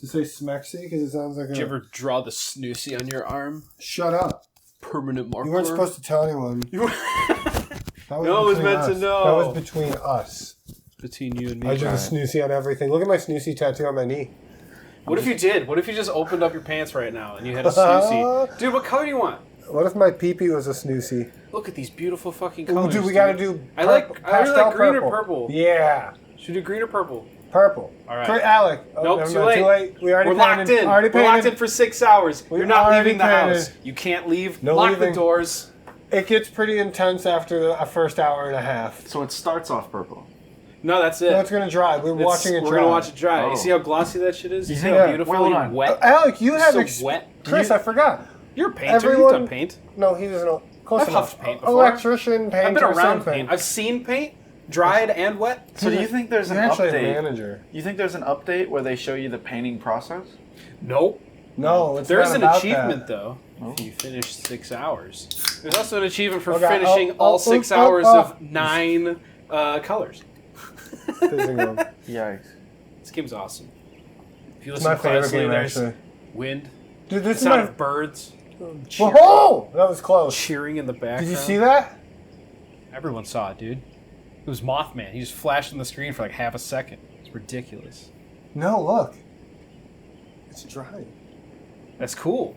To say smexy because it sounds like Did you ever draw the snoozy on your arm? Shut up. Permanent marker. You weren't supposed to tell anyone. No one was meant to know. That was between us. Between you and me. I drew a snoozy on everything. Look at my snoozy tattoo on my knee. What if you did? What if you just opened up your pants right now and you had a snoozy? Dude, what color do you want? What if my pee-pee was a snoozy? Look at these beautiful fucking colors. Dude, we gotta do I really like green or purple. Yeah. Should we do green or purple? Purple. All right. Alec. Oh, nope, too late. We're locked in. We're locked in for 6 hours. You're not leaving the house. You can't leave. No Lock leaving. the doors. It gets pretty intense after a first hour and a half. So it starts off purple. No, that's it. No, it's gonna dry. We're watching it dry. We're gonna watch it dry. Oh. You see how glossy that shit is? You see Yeah. how beautifully wet? Alec, you have wet. Chris, I forgot. You're a painter. You've done paint. No, he doesn't know. Close I've enough. huffed paint before. Electrician, painter, I've been around same paint. I've seen paint, dried and wet. So do you think there's an actually update? a manager. You think there's an update where they show you the painting process? Nope. No, it's There's not an about achievement that. though. Oh. If you finish 6 hours. There's also an achievement for Okay, finishing all 6 hours of 9 colors. Fizzing them. Yikes. This game's awesome. If you It's listen my favorite closely, game, there's actually. wind, Dude, the this is sound my... of birds Whoa! That was close. cheering in the background. Did you see that? Everyone saw it, dude. It was Mothman. He just flashed on the screen for like half a second. It's ridiculous. No, look. It's dry. That's cool.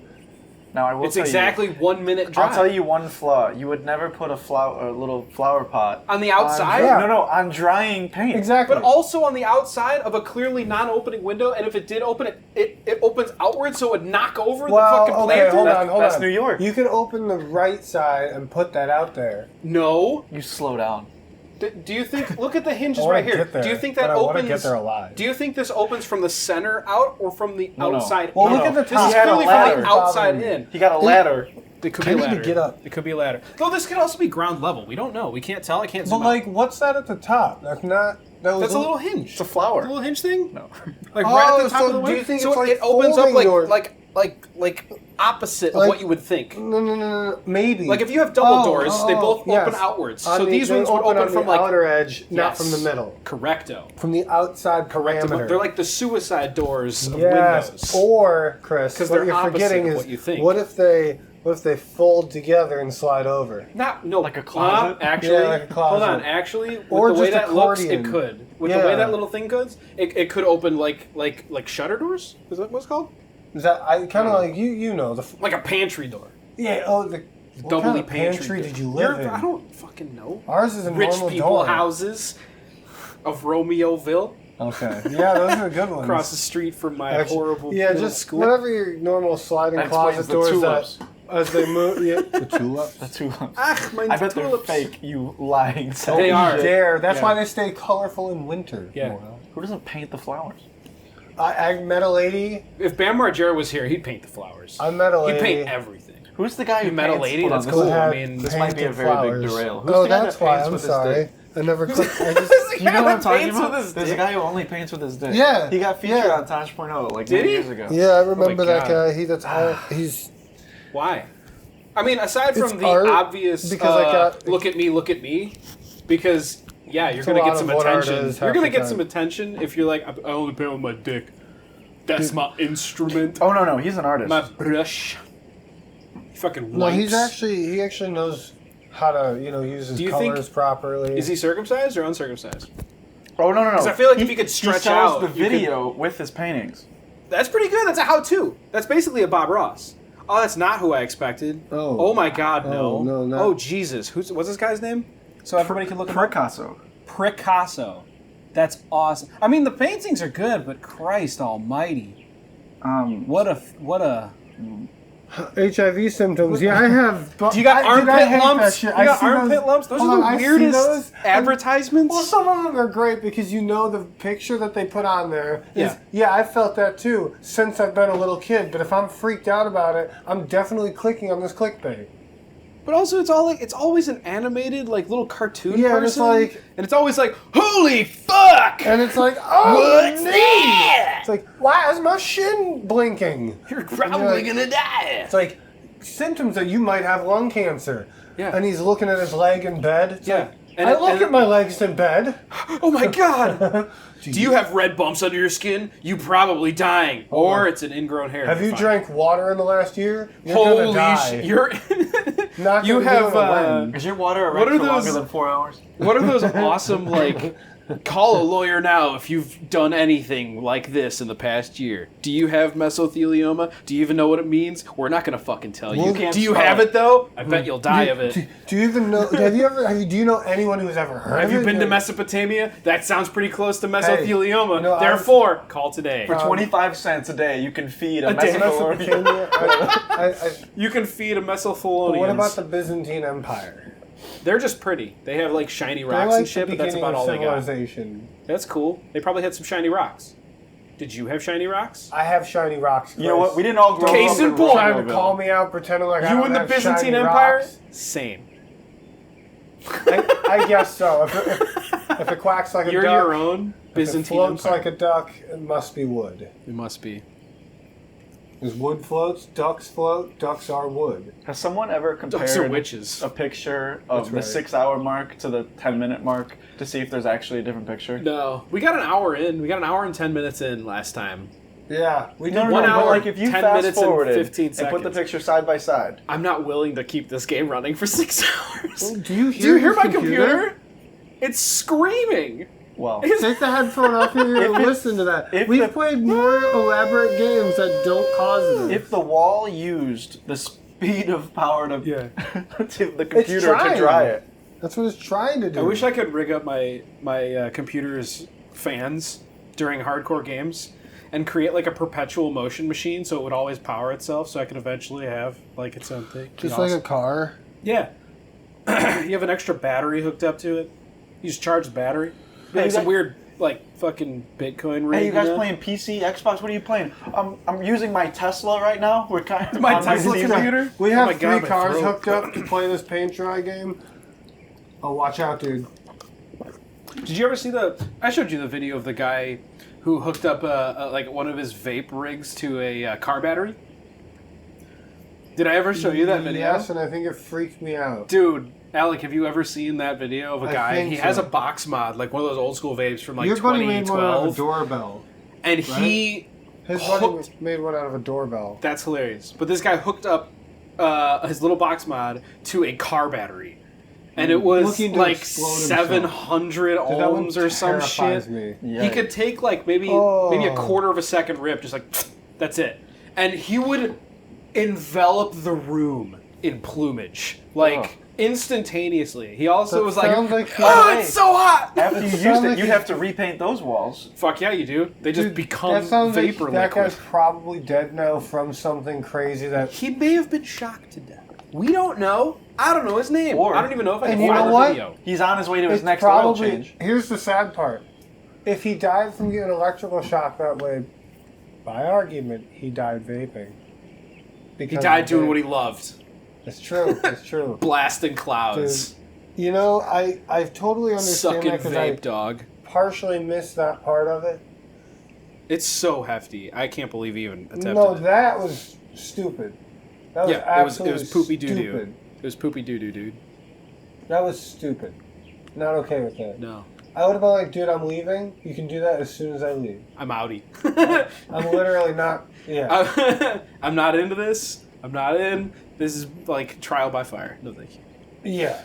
Now I will It's tell exactly 1 minute drive. I'll tell you one flaw. You would never put a little flower pot On the outside? Yeah. No, on drying paint. Exactly. But also on the outside of a clearly non-opening window, and if it did open, it opens outward, so it would knock over the fucking planter. hold on. That's New York. You can open the right side and put that out there. No. You slow down. Do you think? Look at the hinges I wanna right here. get there, Do you think but that I wanna opens? get there alive. Do you think this opens from the center out or from the No. outside? Well, in? look at the This top. is He had a clearly from ladder. the outside in. He got a ladder. It could I be a need to ladder. get up. It could be a ladder. Though this could also be ground level. We don't know. We can't tell. I can't But zoom out. like, what's that at the top? That's not. That's a little hinge. It's a flower. A little hinge thing. No. Like right at the top so of the do window. you think so it's like it opens up folding doors? like opposite of Like- what you would think. No, maybe. Like if you have double doors, they both yes. open outwards. On So the- these they ones would open on from the like outer edge, not Yes. from the middle. Correcto. From the outside parameter. They're like the suicide doors of yes. windows. Or Chris, 'Cause what they're you're opposite forgetting of is what you think. what if they fold together and slide over? No, Like a closet? Actually, Yeah, like a closet. hold on. Actually, with Or the way just that looks, it accordion. could. With Yeah. the way that little thing could, it could open like shutter doors. Is that what it's called? Is that I kind of like you know the Like a pantry door. yeah what Doubly kind of pantry. pantry door. did you live in? I don't fucking know. Ours is a Rich normal people door. houses of Romeoville Okay, yeah, those are good ones. across the street from my Actually, horrible yeah, middle just school. whatever your normal sliding That closet explains the doors tulips. that as they move. Yeah, the tulips. The tulips. Ach, my I bet they're tulips. fake, you lying self. They are. Dare. That's Yeah. why they stay colorful in winter. Yeah. Moral. Who doesn't paint the flowers? I met a lady. If Bam Margera was here, he'd paint the flowers. I met a He'd lady. paint everything. Who's the guy who You met a paints? lady? Hold on, That's this cool. is- I mean, this might be a painted very flowers. big derail. Who's Oh, the guy that's that why. paints I'm with his sorry. dick? I never clicked. I just. You know what I'm talking Paints about? with his There's a dick. guy who only paints with his dick. Yeah, He got featured yeah. on Tosh.0 like Did many he? years ago. Yeah, I remember that God. guy. That's all. He's. Why? I mean, aside It's from the art, obvious, because I got- look at me, because yeah, you're It's gonna a get lot some of what art attention. is You're half gonna the get time. some attention if you're like, I only paint with my dick. That's my instrument, Oh no, he's an artist. my brush. He fucking No, wipes. he actually knows how to use his Do you think- colors properly. Is he circumcised or uncircumcised? Oh no. Because I feel like if you could stretch he sells out, the you could- video with his paintings. That's pretty good. That's a how-to. That's basically a Bob Ross. Oh, that's not who I expected. Oh. Oh my God, no. Oh, no, not- Oh Jesus, what's this guy's name? So everybody can look him up. Picasso. Picasso. That's awesome. I mean, the paintings are good, but Christ Almighty, what a. HIV symptoms. Yeah, I have. Do you got armpit lumps? You got see armpit those. lumps? Those Hold are on, the I see weirdest those. advertisements. Well, some of them are great because the picture that they put on there is, Yeah. I felt that too since I've been a little kid. But if I'm freaked out about it, I'm definitely clicking on this clickbait. But also, it's always an animated, like, little cartoon Yeah, person. and it's like- and it's always like, holy fuck! And it's like, oh, What's no. that? It's like, why is my shin blinking? You're probably like- gonna die. It's like symptoms that you might have lung cancer. Yeah. And he's looking at his leg in bed. It's Yeah. like, I look at my legs in bed. Oh my God! Do you have red bumps under your skin? You probably dying. Or it's an ingrown hair. Have you drank water in the last year? You're Holy gonna die. You're... Not you gonna have... Is your water erect for longer than 4 hours? What are those awesome, like... Call a lawyer now if you've done anything like this in the past year. Do you have mesothelioma? Do you even know what it means? We're not gonna fucking tell you. Do you have it though? I bet you'll die of it. Do you even know? Do you know anyone who's ever heard of it? Have you been to Mesopotamia? That sounds pretty close to mesothelioma. Hey, you know, Therefore, call today. For 25 cents a day, you can feed a Mesopotamia. You can feed a mesothelonians. What about the Byzantine Empire? They're just pretty. They have like shiny They're rocks like and shit, the but that's beginning about of all they got. civilization. That's cool. They probably had some shiny rocks. Did you have shiny rocks? I have shiny rocks. Chris. You know what? We didn't all grow Case up in in point. Trying to call me out, pretending like I You don't in the have Byzantine shiny Empire? rocks. Same. I guess so. If it quacks like a You're duck, your own if it Byzantine floats Empire. like a duck, it must be wood. It must be. Because wood floats, ducks float, ducks are wood. Has someone ever Ducks are compared witches. a picture of That's the right. 6-hour mark to the 10-minute mark to see if there's actually a different picture? No. We got an hour in. We got an hour and 10 minutes in last time. Yeah, we No, did 1 but hour, like if you 10 fast minutes and forwarded 15 and put the seconds. picture side by side. I'm not willing to keep this game running for 6 hours. Do you Do you hear this my computer? It's screaming. Well, Take the headphone off your ear and listen to that. We've played more elaborate games that don't cause this. if the wall used the speed of power to, to the computer to trying. dry it. That's what it's trying to do. I wish I could rig up my computer's fans during hardcore games and create like a perpetual motion machine so it would always power itself so I could eventually have like its own thing. Just like a car. Yeah. You have an extra battery hooked up to it. You just charge the battery. Hey, Like you some guys- weird like fucking Bitcoin rig. Hey, you guys know? playing PC, Xbox? What are you playing? I'm using my Tesla right now. We're kind of My on Tesla season. computer? We Oh have my God, 3 my cars throat. hooked up to play this paint dry game. Oh, watch out, dude. Did you ever see I showed you the video of the guy who hooked up like one of his vape rigs to a car battery. Did I ever show you that video? Yes, and I think it freaked me out. Dude, Alec, have you ever seen that video of a I guy? think He has so. a box mod, like one of those old school vapes from like Your buddy made one out of a 2012. doorbell. And right? he His hooked... buddy made one out of a doorbell. That's hilarious. But this guy hooked up his little box mod to a car battery. And it was Looking to like explode himself. 700 Dude, that one ohms or some terrifies shit. me. Yeah. He could take like maybe a quarter of a second rip, just like that's it, and he would envelop the room in plumage, like instantaneously. He also That was like, sounds like "Oh, it's so hot!" After you It used sounds it, like you'd he- have to repaint those walls. Fuck yeah, you do. They just Dude, become that sounds vapor like that liquid. guy's probably dead now from something crazy that... He may have been shocked to death. We don't know. I don't know his name. Or- I don't even know if I can And you find know the what? video. He's on his way to his It's next oil probably... change. Here's the sad part. If he died from getting electrical shock that way, by argument, he died vaping. He died doing what he loved, It's true. It's true. blasting clouds, Dude, you know, I totally understand sucking that because vape, I dog. partially missed that part of it. It's so hefty. I can't believe he even attempted No, it. that was stupid. That was Yeah, absolutely it was poopy doo doo. stupid. It was poopy doo doo, dude. That was stupid. Not okay with that. No, I would have been like, dude, I'm leaving. You can do that as soon as I leave. I'm outie. I'm literally not. Yeah. I'm not into this. I'm not in. This is like trial by fire. No, thank you. Yeah.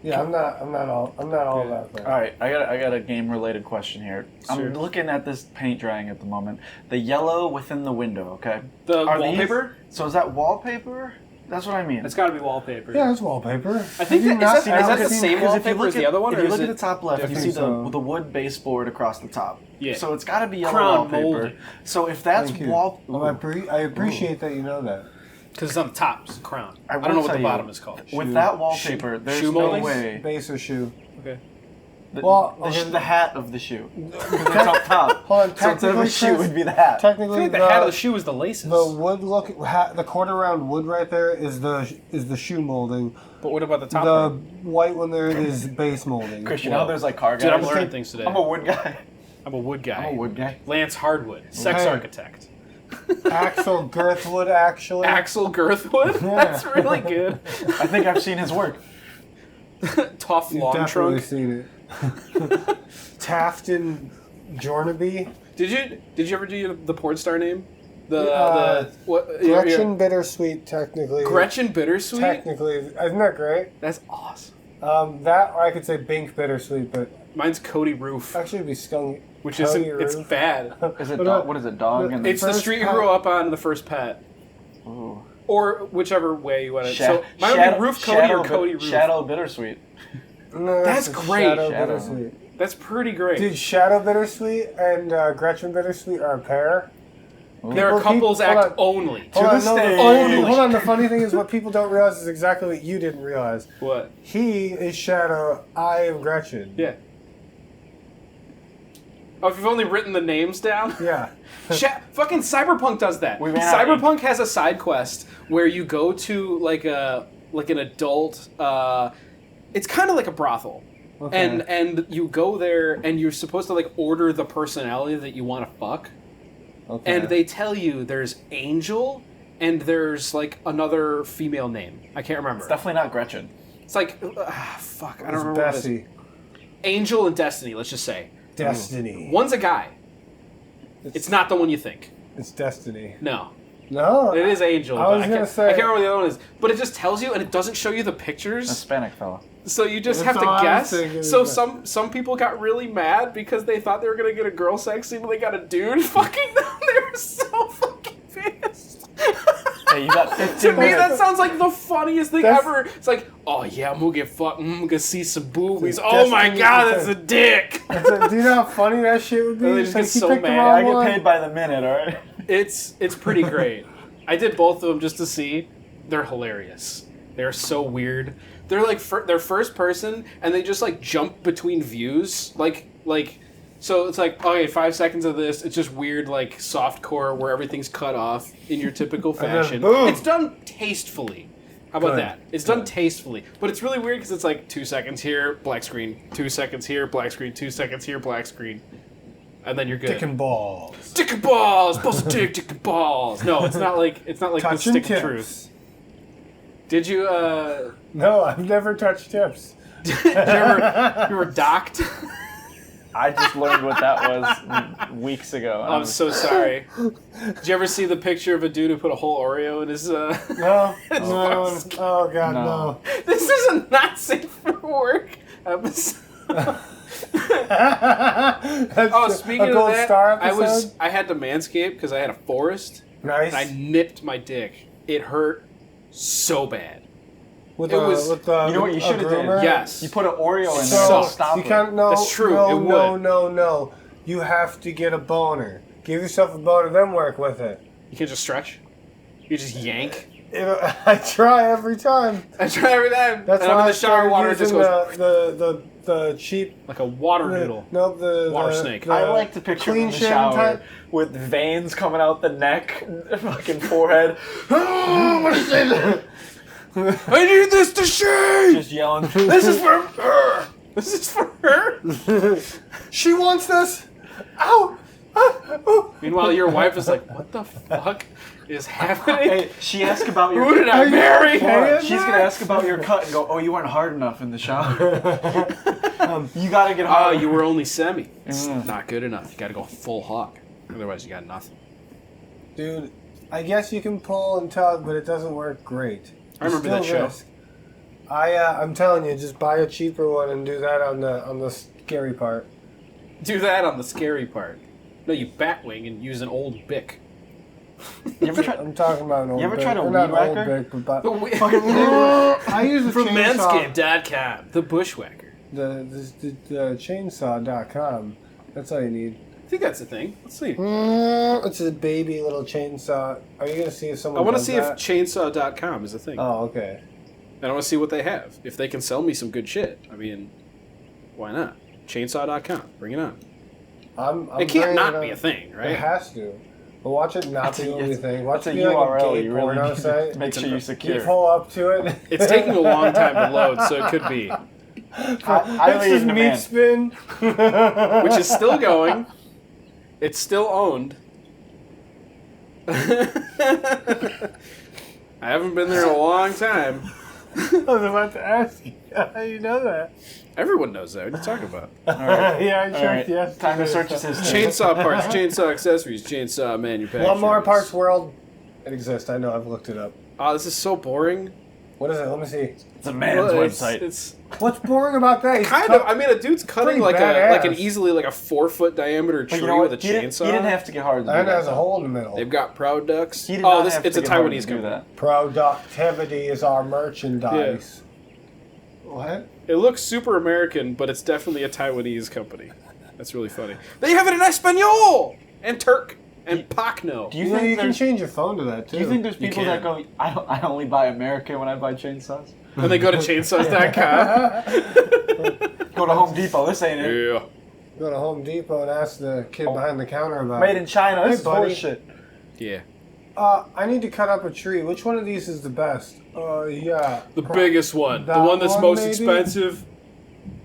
Yeah. I'm not all about that. All right, I got a game related question here. Sure. I'm looking at this paint drying at the moment. The yellow within the window. Okay. The Are wallpaper? So is that wallpaper? That's what I mean. It's got to be wallpaper. Yeah, it's wallpaper. I think Have you that, is not that, is that the seen- same 'Cause if you wallpaper look as the at- other one, If or you is look at it the top left, you different? see So- the wood baseboard across the top. Yeah. So it's got to be yellow Crown wallpaper. molded. So if that's Thank you. wall, Well, I appreciate that you know that. Because it's on the top. It's the crown. I will don't know what tell the you, bottom is called. with Shoe. that wallpaper, there's shoe no moldings? way. Base or shoe. Okay. Well, The hat of the shoe. Because it's up top. Hold on, So instead of technically, the shoe, Chris, would be the hat. I technically, think the hat of the shoe is the laces. the wood look, the quarter round wood right there is the shoe molding. But what about the top The part? white one there is base molding. Chris, you know there's like car guys. Dude, I'm learning things today. I'm a wood guy. I'm a wood guy. I'm a wood guy. Lance Hardwood, sex Hey. architect. Axel Girthwood, actually. Axel Girthwood? That's really good. I think I've seen his work. Tough You've long definitely trunk. seen it. Tafton Jornaby. Did you ever do the porn star name? What? Gretchen Bittersweet, technically. Gretchen Bittersweet? Technically. Isn't that great? That's awesome. That, or I could say Bink Bittersweet, but... Mine's Cody Roof. Actually, it'd be Skunk. Which isn't... It's bad. Is it dog? What is it, dog? It's the street you grew up on, the first pet. Ooh. Or whichever way you want it. So mine would be Roof Cody or Cody Roof. Shadow Bittersweet. No, that's great. Shadow Bittersweet. That's pretty great. Dude, Shadow Bittersweet and Gretchen Bittersweet are a pair. They're a couples act only. Hold on, the funny thing is what people don't realize is exactly what you didn't realize. What? He is Shadow, I am Gretchen. Yeah. Oh, if you've only written the names down? Yeah. Fucking Cyberpunk does that. Cyberpunk has a side quest where you go to like an adult it's kind of like a brothel. Okay. And you go there and you're supposed to like order the personality that you want to fuck. Okay. And they tell you there's Angel and there's like another female name. I can't remember. It's definitely not Gretchen. It's like fuck, I don't remember Bessie. what it is. Angel and Destiny, let's just say. Destiny. One's a guy. It's not the one you think. It's Destiny. No. No. It is Angel. I was gonna say. I can't remember what the other one is. But it just tells you and it doesn't show you the pictures. Hispanic fella. So you just have to guess. So some people got really mad because they thought they were gonna get a girl sex scene, but they got a dude fucking them. They were so fucking pissed. Hey, you got 15 To me, minutes. that sounds like the funniest thing ever. It's like, oh yeah, I'm gonna get fucked. I'm gonna see some boobies. Oh my god, that's a dick. Do you know how funny that shit would be? They just get so mad. I get paid by the minute, alright? It's pretty great. I did both of them just to see. They're hilarious. They're so weird. They're like they're first person, and they just like jump between views, like so it's like okay, 5 seconds of this. It's just weird like softcore where everything's cut off in your typical fashion. It's done tastefully. How about that? It's done tastefully, but it's really weird because it's like 2 seconds here, black screen, 2 seconds here, black screen, 2 seconds here, black screen. And then you're good. Dick and balls. Dick and balls. Bust a dick and balls. No, it's not like the stick of truth. Did you? No, I've never touched tips. you were docked. I just learned what that was weeks ago. I'm so sorry. Did you ever see the picture of a dude who put a whole Oreo in his? No. Oh god, no. This is a not safe for work episode. Speaking of that, I had to manscape because I had a forest. Nice. And I nipped my dick. It hurt so bad. You know what you should have done? Yes. You put an Oreo in there to stop it. That's true. No. You have to get a boner. Give yourself a boner, then work with it. You can't just stretch. You just yank. I try every time. That's why I'm in the shower water just goes the cheap like a water noodle. No, the water snake. I like to picture in the shower with veins coming out the neck, fucking forehead. What is it? I need this to shave. Just yelling. This is for her. This is for her. She wants this. Ow. Meanwhile, your wife is like, "What the fuck is happening?" Hey, she asked about your. Who did I marry? She's gonna ask about your cut and go, "Oh, you weren't hard enough in the shower. You gotta get hard." Oh, you were only semi. It's not good enough. You gotta go full hog. Otherwise, you got nothing. Dude, I guess you can pull and tug, but it doesn't work great. I remember that show. I'm telling you, just buy a cheaper one and do that on the scary part. Do that on the scary part. No, you batwing and use an old Bic. I'm talking about an old Bic. You ever tried a weed not whacker? Old Bic, but I use a from chainsaw. Manscaped.com, the bushwhacker. The chainsaw.com. That's all you need. I think that's the thing. Let's see. It's a baby little chainsaw. Are you gonna see if someone? I want to see if chainsaw.com is a thing. Oh, okay. And I want to see what they have. If they can sell me some good shit, I mean, why not? Chainsaw.com. Bring it on. It can't not be a thing, right? It has to. But watch it not be the only thing. Watch it be URL, like a gay you really porno site. Make sure you secure. You pull up to it. It's taking a long time to load, so it could be. Highly just in meat demand. spin. Which is still going. It's still owned. I haven't been there in a long time. I was about to ask you. How do you know that? Everyone knows that. What are you talking about? Yeah, I All checked right. yesterday. Time to search his history. Chainsaw parts, chainsaw accessories, chainsaw manufacturers. One more Parts World. It exists. I know. I've looked it up. Oh, this is so boring. What is it? Let me see. It's a man's Well, website. It's What's boring about that? He's kind cut- of. I mean, a dude's cutting pretty like an badass. easily like a 4-foot diameter tree But you know what? with a He didn't- chainsaw. He didn't have to get hard to do And it that. has a hole in the middle. They've got products. He did Oh, not have it's to a get hard Taiwanese to do company. that. Productivity is our merchandise. What? It looks super American, but it's definitely a Taiwanese company. That's really funny. They have it in Espanol and Turk and Pakno. Do you You know, think you can there's change your phone to that too. Do you think there's You people that can. go, I only buy American when I buy chainsaws? And they go to chainsaws.com. Go to Home Depot, this ain't it. Yeah. Go to Home Depot and ask the kid behind the counter about Made it. in China, this Hey, is buddy. horseshit. Yeah. I need to cut up a tree. Which one of these is the best? Yeah. The biggest one. The That one that's one, most maybe? expensive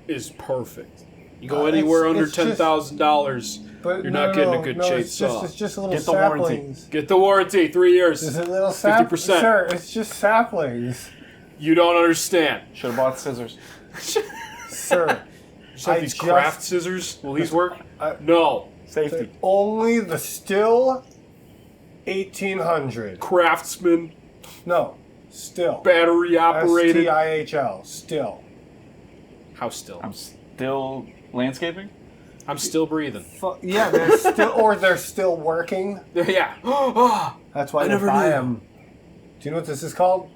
is perfect. You go It's- anywhere under it's just- $10,000, But you're not getting a good chainsaw. It's just little Get the warranty. saplings. Get the warranty, 3 years. Just a little 50%. Sir, it's just saplings. You don't understand. Should have bought scissors. Sir. Just have I these just- craft scissors. Will these work? No. Safety. Only the still 1800. Craftsman, No. Still. battery operated. STIHL. Still. How still? I'm still landscaping? I'm still breathing. Yeah, they're still, or they're still working. Yeah. That's why I you never buy knew. them. Do you know what this is called?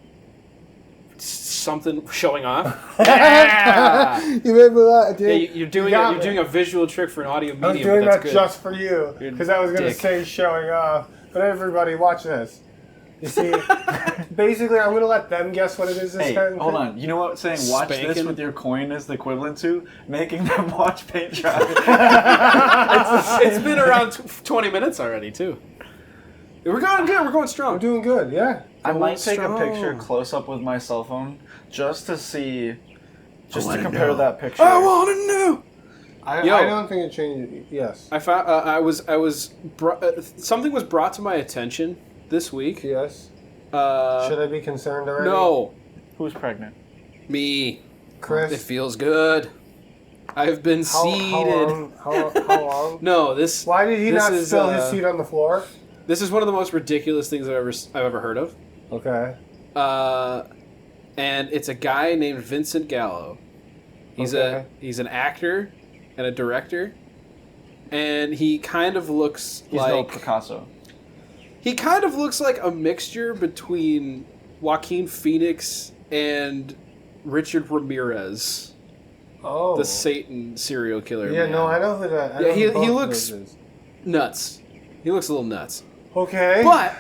Something showing off. Yeah. You made me laugh, dude. Yeah, you're doing got you're me. doing a visual trick for an audio medium. I'm doing but that's that good. just for you, You're because I was going to dick. say showing off. But everybody, watch this. You see, basically, I'm going to let them guess what it is. This Hey, kind of hold thing. on. You know what saying watch this Spanking? with your coin is the equivalent to? Making them watch paint dry. It's been around 20 minutes already too. We're going good. We're going I'm strong. doing good, yeah. I might take strong. a picture close up with my cell phone just to see, just to wanna compare know. that picture. I want to know. Yo. I don't think it changed. Yes. I found something was brought to my attention this week. Yes. Should Uh, I be concerned already? no, Who's pregnant? me. Chris. It feels good. I've been How seated. long? How long? No, this. Why did he this not is, spill his seat on the floor? This is one of the most ridiculous things I've ever heard of. Okay. And it's a guy named Vincent Gallo. He's Okay. he's an actor and a director, and he kind of looks He's no like Picasso. he kind of looks like a mixture between Joaquin Phoenix and Richard Ramirez, Oh. the Satan serial killer. Yeah, man. no, I know who that. I Yeah, know he- who he both of looks- those is. nuts. He looks a little nuts, Okay. but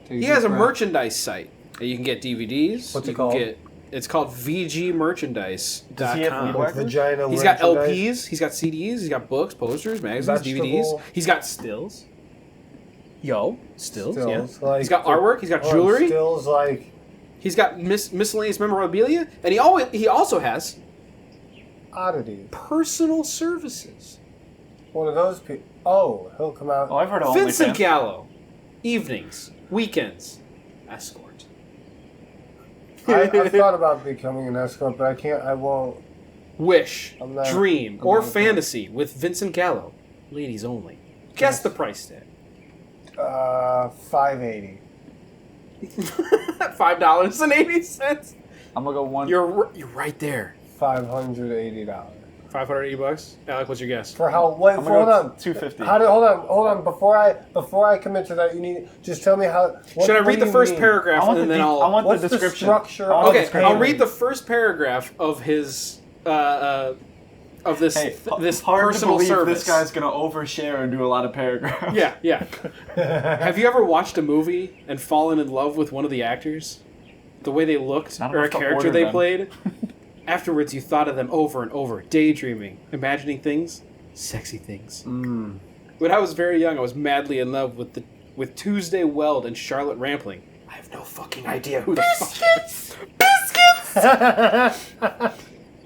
Take he has a breath. merchandise site. You can get DVDs. What's you it called? It's called VGmerchandise.com. Does he have weed Like whackers? vagina. He's got merchandise. LPs, he's got CDs, he's got books, posters, magazines, Vegetable. DVDs. He's got stills. Stills, yeah. Stills, like- He's got artwork, he's got Oh, jewelry, Stills like he's got miscellaneous memorabilia, and he also has oddities. personal services. One of those people. Oh, he'll come out. Oh, I've heard of Vincent OnlyFans. Gallo, evenings, weekends, escort. I've thought about becoming an escort, but I can't. I won't. Wish, I'm not- dream, I'm or not- fantasy with Vincent Gallo. Ladies only. Guess the price tag. $5.80. $5.80. I'm gonna go one. You're right there. $580. $580. Alec, what's your guess? For how? Wait, I'm hold gonna go on. 250. Hold on. Before I commit to that, you need just tell me how. Should I read the first I paragraph want and the then deep- I'll? I want What's the the description. structure I want of the Okay, description. I'll read the first paragraph of his of this Hey, this hard personal to believe service. this guy's gonna overshare and do a lot of paragraphs. Yeah. Have you ever watched a movie and fallen in love with one of the actors? The way they looked Not or a enough to character order they them. played? Afterwards, you thought of them over and over, daydreaming, imagining things, sexy things. When I was very young, I was madly in love with Tuesday Weld and Charlotte Rampling. I have no fucking idea who the fuck.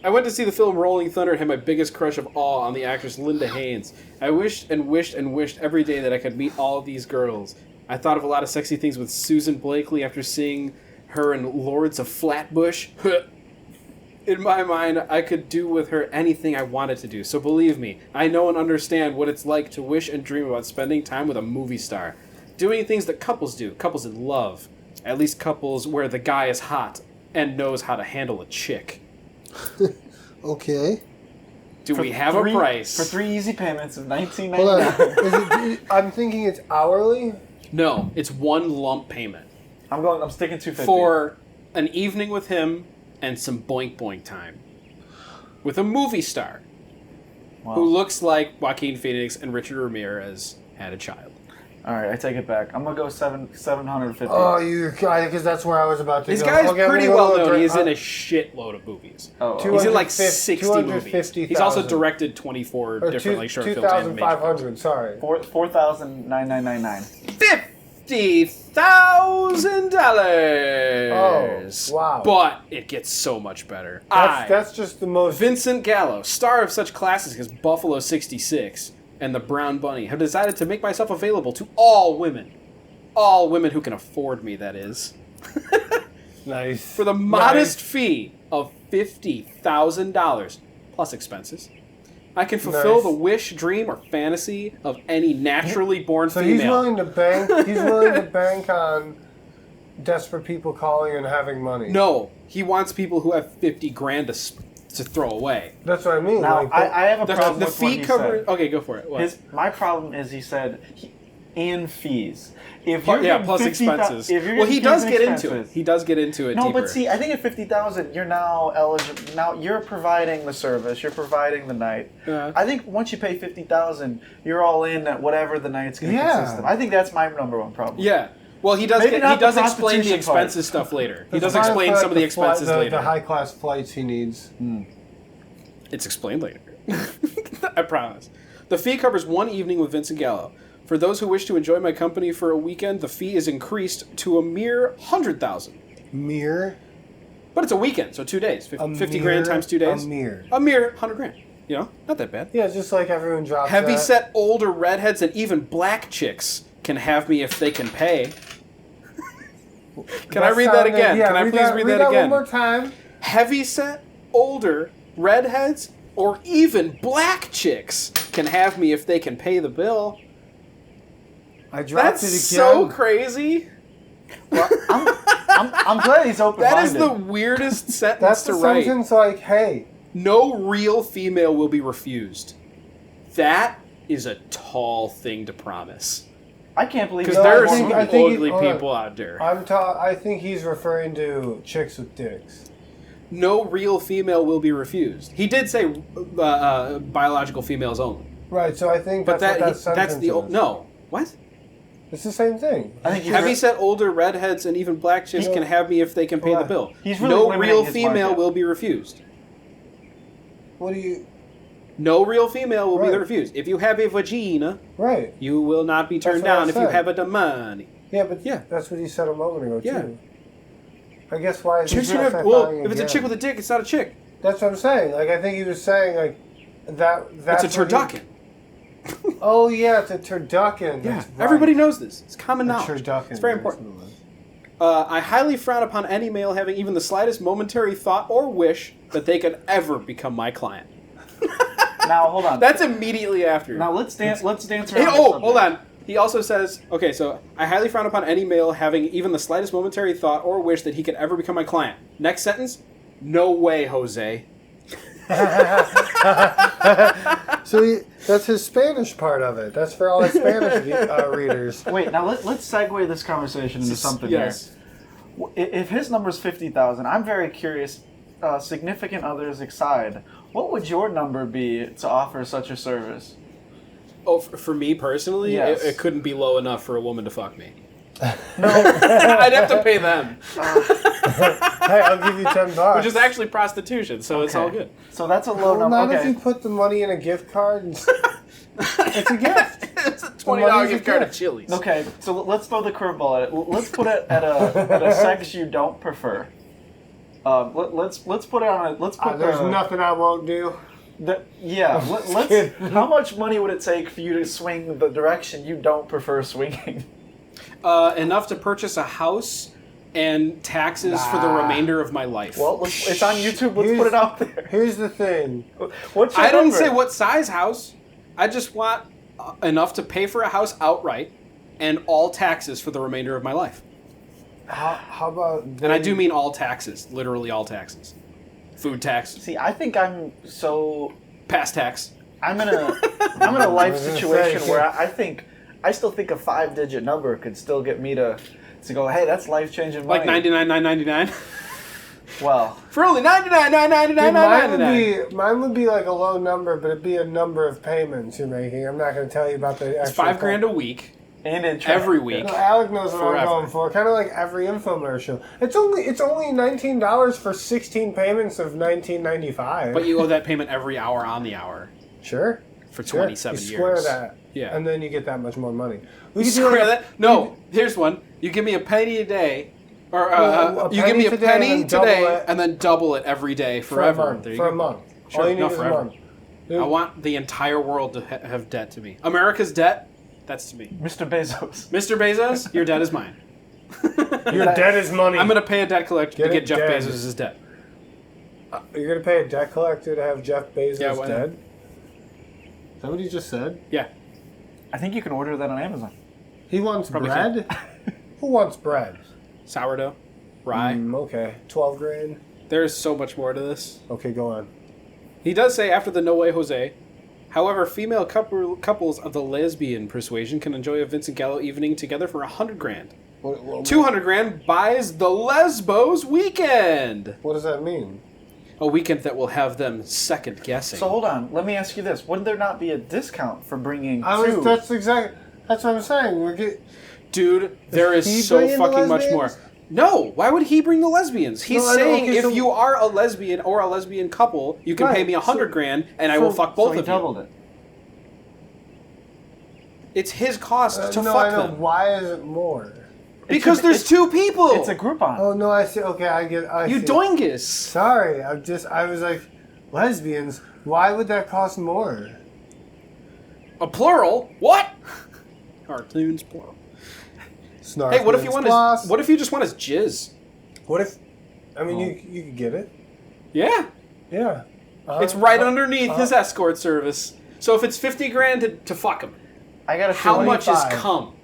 I went to see the film Rolling Thunder and had my biggest crush of all on the actress Linda Haynes. I wished and wished and wished every day that I could meet all of these girls. I thought of a lot of sexy things with Susan Blakely after seeing her and Lords of Flatbush. In my mind, I could do with her anything I wanted to do. So believe me, I know and understand what it's like to wish and dream about spending time with a movie star. Doing things that couples do, couples in love. At least couples where the guy is hot and knows how to handle a chick. Okay. Do we have a price? For 3 easy payments of Hold $19.99. on. I'm thinking it's hourly. No, it's one lump payment. I'm sticking $250. For an evening with him and some boink boink time. With a movie star. Wow. Who looks like Joaquin Phoenix and Richard Ramirez had a child. All right, I take it back. I'm gonna go 750. Oh, because that's where I was about to This go. guy's Okay, I'm pretty gonna go well with known. He's in a drink- shitload of movies. Oh, He's in like 250 60 movies. He's also 250,000. directed 24 or different like short films and major films. 2,500. Sorry. $4,999. $50,000. Oh, wow. But it gets so much better. That's just the most. Vincent Gallo, star of such classics as Buffalo 66 and The Brown Bunny, have decided to make myself available to all women. All women who can afford me, that is. Nice. For the modest fee of $50,000 plus expenses. I can fulfill Nice. the wish, dream, or fantasy of any naturally born So female. he's willing to bank. He's willing to bank on desperate people calling and having money. No, he wants people who have 50 grand to throw away. That's what I mean. Now, like, I have a problem The with what fee he cover. said. Okay, go for it. What? My problem is he said, and fees. If Plus- you're yeah, getting plus 50,000 expenses. if you're Well, he getting does fees get and into it. expenses- He does get into it No, deeper. but see, I think at 50,000, you're now eligible. Now you're providing the service. You're providing the night. Yeah. I think once you pay 50,000, you're all in at whatever the night's going to Yeah. consist of. I think that's my number one problem. Yeah. Well, he does. Maybe He not the does explain the prostitution part. expenses stuff later. He that's does fine explain for, some of the flight- expenses later. The high class flights he needs. It's explained later. I promise. The fee covers one evening with Vincent Gallo. For those who wish to enjoy my company for a weekend, the fee is increased to a mere $100,000. Mere. But it's a weekend, so 2 days. 50 mere- grand times 2 days. A mere. A mere 100 grand. You know, not that bad. Yeah, just like everyone drops. Heavy that. set older redheads and even black chicks can have me if they can pay. Can I read that sounded- again? Yeah, Can I please read that one again? more time. Heavy set older redheads or even black chicks can have me if they can pay the bill. I dropped That's it again. so crazy. Well, I'm glad he's open-minded. That is the weirdest sentence That's to the write. sentence like, hey, No real female will be refused. That is a tall thing to promise. I can't believe Because No, there I are think- some I think he- ugly hold on. people out there. I think he's referring to chicks with dicks. No real female will be refused. He did say biological females only. Right, so I think But that's that's the old... No. What? It's the same thing. I think he's Heavy set older redheads and even black chicks Yeah. can have me if they can pay the Hold on. bill. He's really no limiting real his female market. will be refused. What do you... No real female will be Right. refused. If you have a vagina, Right. you will not be turned That's what I down if you said. have a money. Yeah, but Yeah. that's what he said a moment ago, Yeah. too. I guess why is he Chicks should have... justifying Well, it if it's a again? chick with a dick, it's not a chick. That's what I'm saying. Like, I think he was saying, like, that's It's a what he- turducken. Oh, yeah, it's a turducken. Yeah, That's right. everybody knows this. It's common A knowledge. turducken. It's very yes, important. it was. I highly frown upon any male having even the slightest momentary thought or wish that they could ever become my client. Now hold on. That's immediately after. Now let's dance. Let's dance Hey, around. oh, hold on. He also says, okay, so I highly frown upon any male having even the slightest momentary thought or wish that he could ever become my client. Next sentence, no way, Jose. So that's his Spanish part of it. That's for all the Spanish readers. Wait. Now let's segue this conversation into something Yes. here. If his number is 50,000, I'm very curious. Significant others aside, what would your number be to offer such a service? Oh, for me personally, Yes. it couldn't be low enough for a woman to fuck me. I'd have to pay them, Hey, I'll give you $10. which is actually prostitution, so it's all good. So that's a low Well, number. not if Okay. you put the money in a gift card. It's a gift. It's a money's $20 a gift card at gift. Chili's. Okay. So let's throw the curveball at it. Let's put it at a sex you don't prefer. Let's put it on a. Let's put There's the, nothing I won't do. Yeah. Let's. kidding. How much money would it take for you to swing the direction you don't prefer swinging? Enough to purchase a house and taxes for the remainder of my life. Well, it's on YouTube. Let's put it out there. Here's the thing. What's your I didn't number? say what size house. I just want enough to pay for a house outright and all taxes for the remainder of my life. How about... And I do mean all taxes. Literally all taxes. Food tax. See, I think I'm so... Past tax. I'm in a life was gonna situation say, where I still think a 5-digit number could still get me to go, hey, that's life-changing money. Like $99,999. Well, For only $99,999. Mine would be like a low number, but it'd be a number of payments you're making. I'm not going to tell you about the It's actual... $5,000 a week. and interest. Every week. No, Alec knows what Forever. I'm going for. Kind of like every infomercial. It's only $19 for 16 payments of $19.95. But you owe that payment every hour on the hour Sure. for Sure. 27 you years. square that. Yeah. And then you get that much more money. We You could do square like- that? No, here's one. You give me a penny a day, or Well, you give me a penny and then double today, it. and then double it every day For forever. a month. There you For go. a month. Sure, All you need no, is forever. a month. Dude, I want the entire world to have debt to me. America's debt, that's to me. Mr. Bezos. Mr. Bezos, your debt is mine. your debt is money. I'm going to pay a debt collector Get to it get Jeff dead. Bezos' debt. You're going to pay a debt collector to have Jeff Bezos Yeah, why not? dead? Is that what he just said? Yeah. I think you can order that on Amazon. He wants Probably bread? Who wants bread? Sourdough, rye. Okay. 12 grand? There's so much more to this. Okay, go on. He does say after the No Way Jose, however, female couples of the lesbian persuasion can enjoy a Vincent Gallo evening together for $100,000. What, 200,000 buys the Lesbos weekend. what does that mean? A weekend that will have them second guessing. So hold on. Let me ask you this: would there not be a discount for bringing two? That's what I'm saying. Dude, there Is he is so bringing the fucking much more. lesbians? No, why would he bring the lesbians? He's No, I know, saying okay, if so- you are a lesbian or a lesbian couple, you can Right, pay me $100,000 and I will fuck both so he of you. doubled it. It's his cost to no, fuck I know. them. Why is it more? Because there's two people. It's a Groupon. Oh no, I see. Okay, I get. You see. doingus. Sorry, I was like, lesbians. Why would that cost more? A plural? What? Cartoons plural. Snarf Hey, what if you means want plus. his? What if you just want his jizz? What if? I mean, you could get it. Yeah, Yeah. it's right underneath his escort service. So if it's $50,000 to fuck him, I got a how feeling- much is 25. cum?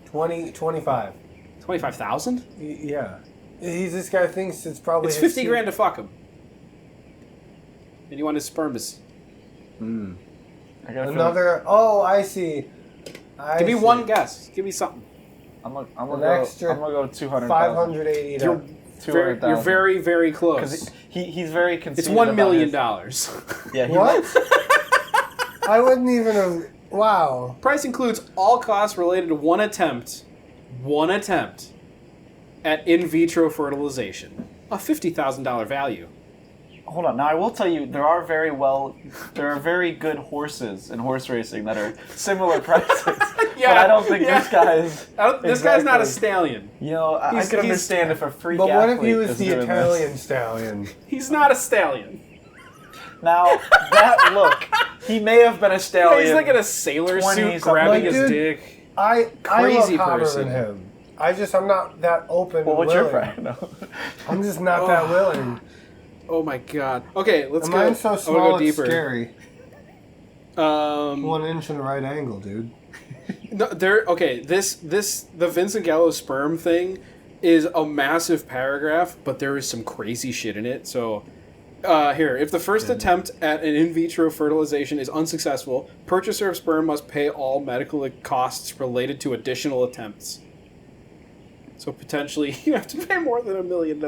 25. 25,000? Yeah. This guy thinks it's probably. It's his $50,000 to fuck him. And you want his sperms? I got a feeling- Another. Oh, I see. Give me one guess. Give me something. I'm gonna An go. extra I'm gonna go 200. $580. You're 200,000. you're very, very Because close. he's very conceited. It's $1 million. about his- Yeah. He What? I wouldn't even have. Wow. Price includes all costs related to one attempt at in vitro fertilization. A $50,000 value. Hold on. Now I will tell you, there are very good horses in horse racing that are similar prices. But I don't think this guy's. This guy's not a exactly- stallion. You know, I He's- could he's- understand if a freak But what if he athlete was is the doing Italian this. stallion? He's not a stallion. Now that look, he may have been a stallion. He's like in a sailor 20 suit something. grabbing Like, his dude, dick. I Crazy love hotter person. than him. I'm not that open. Well, and what's your willing. price? No. I'm just not that willing. Oh my god. Okay, let's And go. mine's so I wanna small go it's deeper. scary. 1 inch in the right angle, dude. No, the Vincent Gallo sperm thing is a massive paragraph, but there is some crazy shit in it. So, here, if the first attempt at an in vitro fertilization is unsuccessful, purchaser of sperm must pay all medical costs related to additional attempts. So potentially, you have to pay more than $1 million.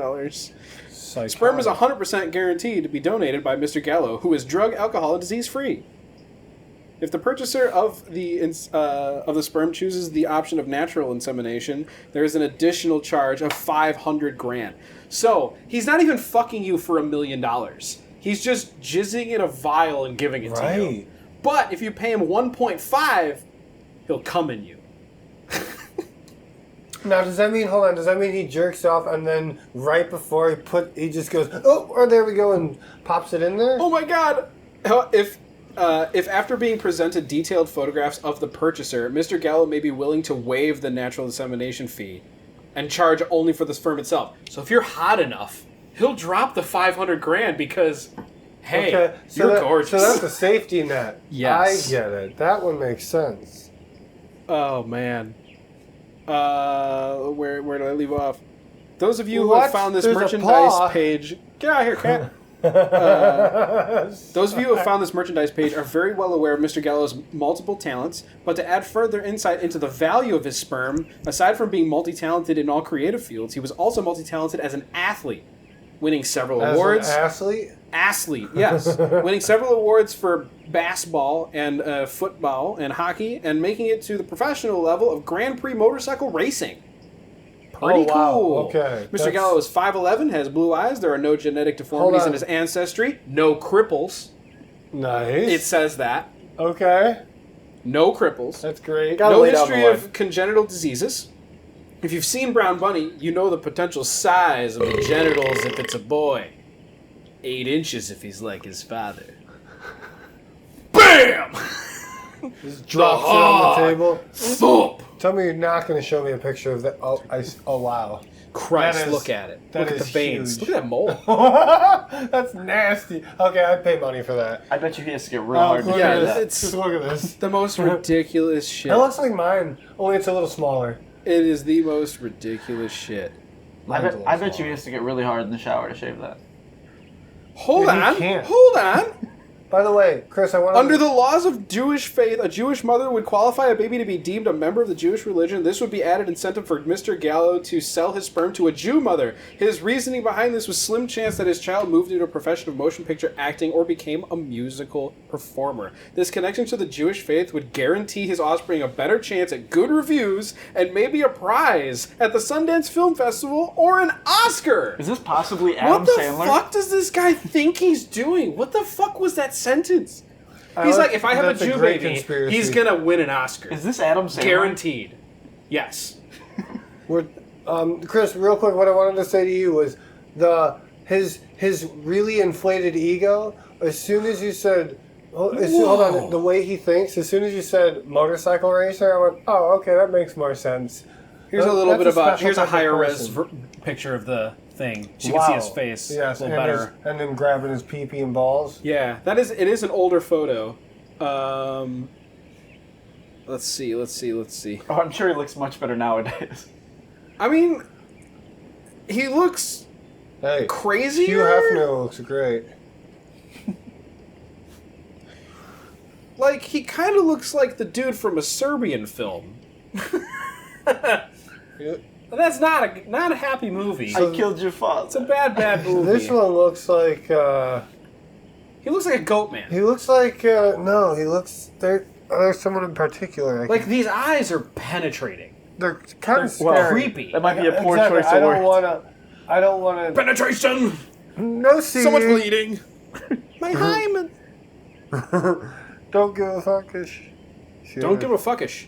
Sperm is 100% guaranteed to be donated by Mr. Gallo, who is drug, alcohol, and disease-free. If the purchaser of the sperm chooses the option of natural insemination, there is an additional charge of $500,000. So he's not even fucking you for $1 million. He's just jizzing in a vial and giving it to you. Right. But if you pay him 1.5, he'll come in you. Now, does that mean he jerks off and then right before he just goes, oh, there we go, and pops it in there? Oh my god! If after being presented detailed photographs of the purchaser, Mr. Gallo may be willing to waive the natural insemination fee. and charge only for the sperm itself. So if you're hot enough, he'll drop the $500,000 because, hey, you're gorgeous. So that's a safety net. Yes. I get it. That one makes sense. Oh, man. Where did I leave off? Those of you who have found this merchandise page... Get out of here, cat. Those of you who have found this merchandise page are very well aware of Mr. Gallo's multiple talents, but to add further insight into the value of his sperm, aside from being multi-talented in all creative fields, he was also multi-talented as an athlete, winning several awards. As an athlete? Athlete, yes. Winning several awards for basketball and football and hockey, and making it to the professional level of Grand Prix motorcycle racing. Pretty cool. Okay. Mr. Gallo is 5'11", has blue eyes. There are no genetic deformities in his ancestry. No cripples. Nice. It says that. Okay. No cripples. That's great. No history of congenital diseases. If you've seen Brown Bunny, you know the potential size of the genitals if it's a boy. 8 inches if he's like his father. BAM! Just drops it on the table. Thump! Tell me you're not going to show me a picture of that. Oh wow. Christ, look at it. Look at the veins. Huge. Look at that mole. That's nasty. Okay, I'd pay money for that. I bet you he has to get real hard to Look do at that. this. Just look at this. The most ridiculous shit. It looks like mine, only it's a little smaller. It is the most ridiculous shit. I bet you he has to get really hard in the shower to shave that. Hold Dude, you on. can't. Hold on. By the way, Chris, I want Under the laws of Jewish faith, a Jewish mother would qualify a baby to be deemed a member of the Jewish religion. This would be added incentive for Mr. Gallo to sell his sperm to a Jew mother. His reasoning behind this was slim chance that his child moved into a profession of motion picture acting or became a musical performer. This connection to the Jewish faith would guarantee his offspring a better chance at good reviews and maybe a prize at the Sundance Film Festival or an Oscar. Is this possibly Adam Sandler? What the fuck does this guy think he's doing? What the fuck was that sentence? He's like, if I have a Jew baby, he's gonna win an Oscar. Is this Adam Sandler? Guaranteed. Yes. Chris, real quick, what I wanted to say to you was his really inflated ego. As soon as you said, hold on, the way he thinks. As soon as you said motorcycle racer, I went, oh, okay, that makes more sense. Here's a little bit about. Here's a type of higher res person. picture of the thing. So you can see his face. Yes, a little better. And then grabbing his pee-pee and balls. Yeah, it is an older photo. Let's see. Oh, I'm sure he looks much better nowadays. I mean, he looks crazier. Hugh Hefner looks great. Like, he kind of looks like the dude from a Serbian film. That's not a happy movie. I killed your father. It's a bad movie. This one looks like... he looks like a goat man. He looks like... no, he looks... There's someone in particular. Like, these eyes are penetrating. They're kind of scary. Creepy. That might be a poor choice of I don't want to... Penetration! No seeing. So much bleeding. My hymen. Don't give a fuckish. Don't give a fuckish.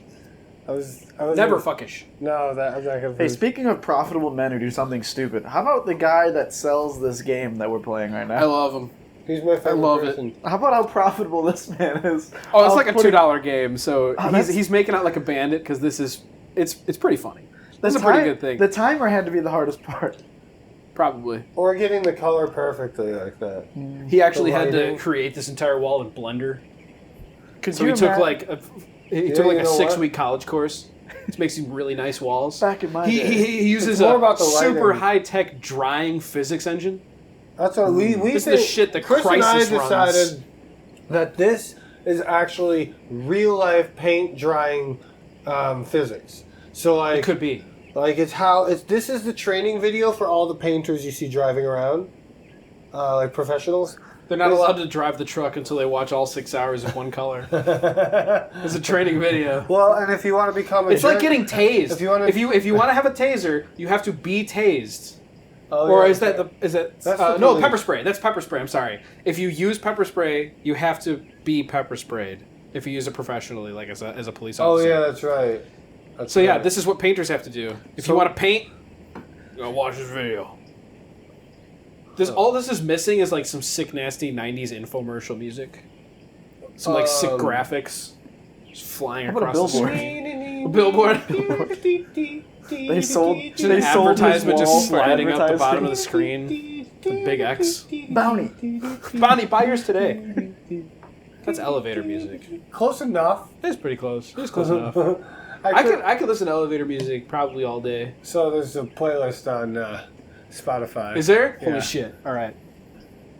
I was Never fuckish. No, that I'm not gonna. Hey, speaking of profitable men who do something stupid, how about the guy that sells this game that we're playing right now? I love him. He's my favorite person. How about how profitable this man is? Oh, it's like a $2 game, so he's making out like a bandit because it's pretty funny. That's a pretty good thing. The timer had to be the hardest part. Probably. Or getting the color perfectly like that. He actually had to create this entire wall in Blender. So he took like a 6-week college course. It makes some really nice walls. Back in my day. He uses a super high-tech drying physics engine. That's what we This is the shit that Chris Crisis and I decided runs. that this is actually real-life paint drying physics. So like It could be. Like this is the training video for all the painters you see driving around, like professionals. They're not allowed to drive the truck until they watch all 6 hours of one color. It's a training video. Well, and if you want to become It's like getting tased. If you want to have a taser, you have to be tased. Oh, or yeah, is that no, pepper spray. That's pepper spray. I'm sorry. If you use pepper spray, you have to be pepper sprayed. If you use it professionally, like as a police officer. Oh yeah, that's right. So yeah, this is what painters have to do. If you want to paint, you gotta watch this video. All this is missing is like some sick, nasty '90s infomercial music. Some like sick graphics, just flying across the screen. A billboard. They sold Just an his advertisement wall just for sliding up the bottom of the advertising. screen. The big X. Bounty. Bonnie, buy yours today. That's elevator music. Close enough. It's pretty close. It's close enough. I could listen to elevator music probably all day. So there's a playlist on Spotify. Is there? Yeah. Holy shit. All right.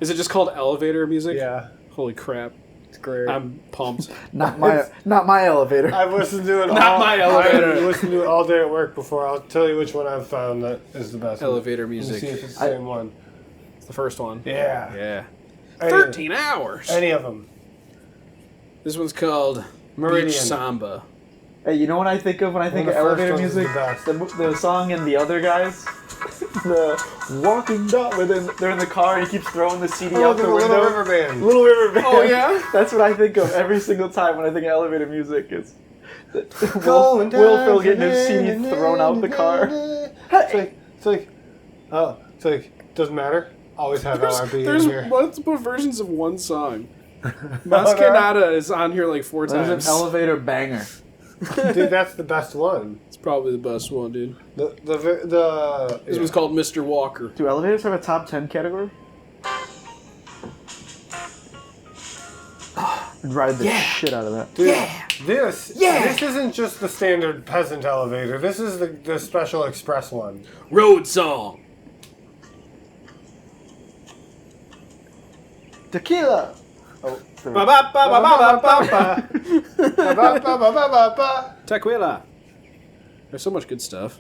Is it just called elevator music? Yeah, Holy crap. it's great. I'm pumped. Not my elevator. I've listened to it all. Not my elevator. I've listened to it all day at work before. I'll tell you which one I've found that is the best. Elevator Let me music. see if it's the same one. It's the first one. Yeah. Yeah. Any- 13 hours. Any of them. This one's called Meridian. Beach Samba. Hey, you know what I think of when I think One of of the first elevator ones is music? the The song in The Other Guys. The walking down, where they're in the car and he keeps throwing the CD Oh, out the the window. Little River Band. Little River Band. Oh, yeah? That's what I think of every single time when I think of elevator music. Is Going down Will Phil getting his CD thrown out the car. It's like, doesn't matter. Always have LRB in There's here. multiple versions of one song. Mas Canada is on here like 4 There's times. an elevator banger. Dude, that's the best one. It's probably the best one, dude. This This one's called Mr. Walker. Do elevators have a top 10 category? I'd ride the shit out of that. Dude, this isn't just the standard peasant elevator. This is the special express one. Road Song. Tequila! Oh, Tequila. There's so much good stuff.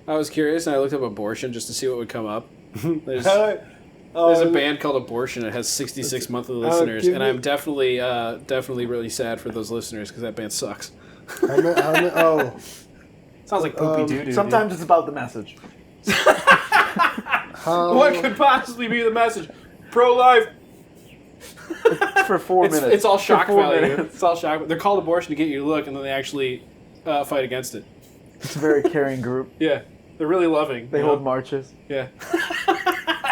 I was curious and I looked up abortion just to see what would come up. There's a band called Abortion. It has 66 monthly listeners, and I'm definitely really sad for those listeners because that band sucks. Sounds like poopy doo-doo. Sometimes it's about the message. What could possibly be the message? Pro-life. For 4 minutes. It's all shock For 4 value. minutes. It's all shock. They're called Abortion to get you to look, and then they actually fight against it. It's a very caring group. Yeah, they're really loving. They you hold know? marches. Yeah.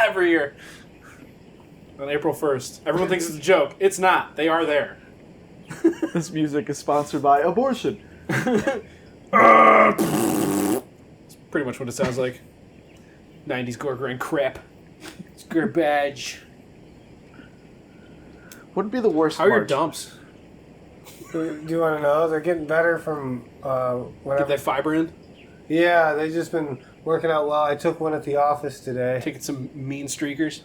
Every year. On April 1st. Everyone thinks it's a joke. It's not. They are there. This music is sponsored by abortion. That's pretty much what it sounds like. 90s gore grind crap. It's garbage. What would be the worst How are your march? dumps? Do you want to know? They're getting better from Get whenever. that fiber in? Yeah, they've just been working out well. I took one at the office today. Taking some mean streakers?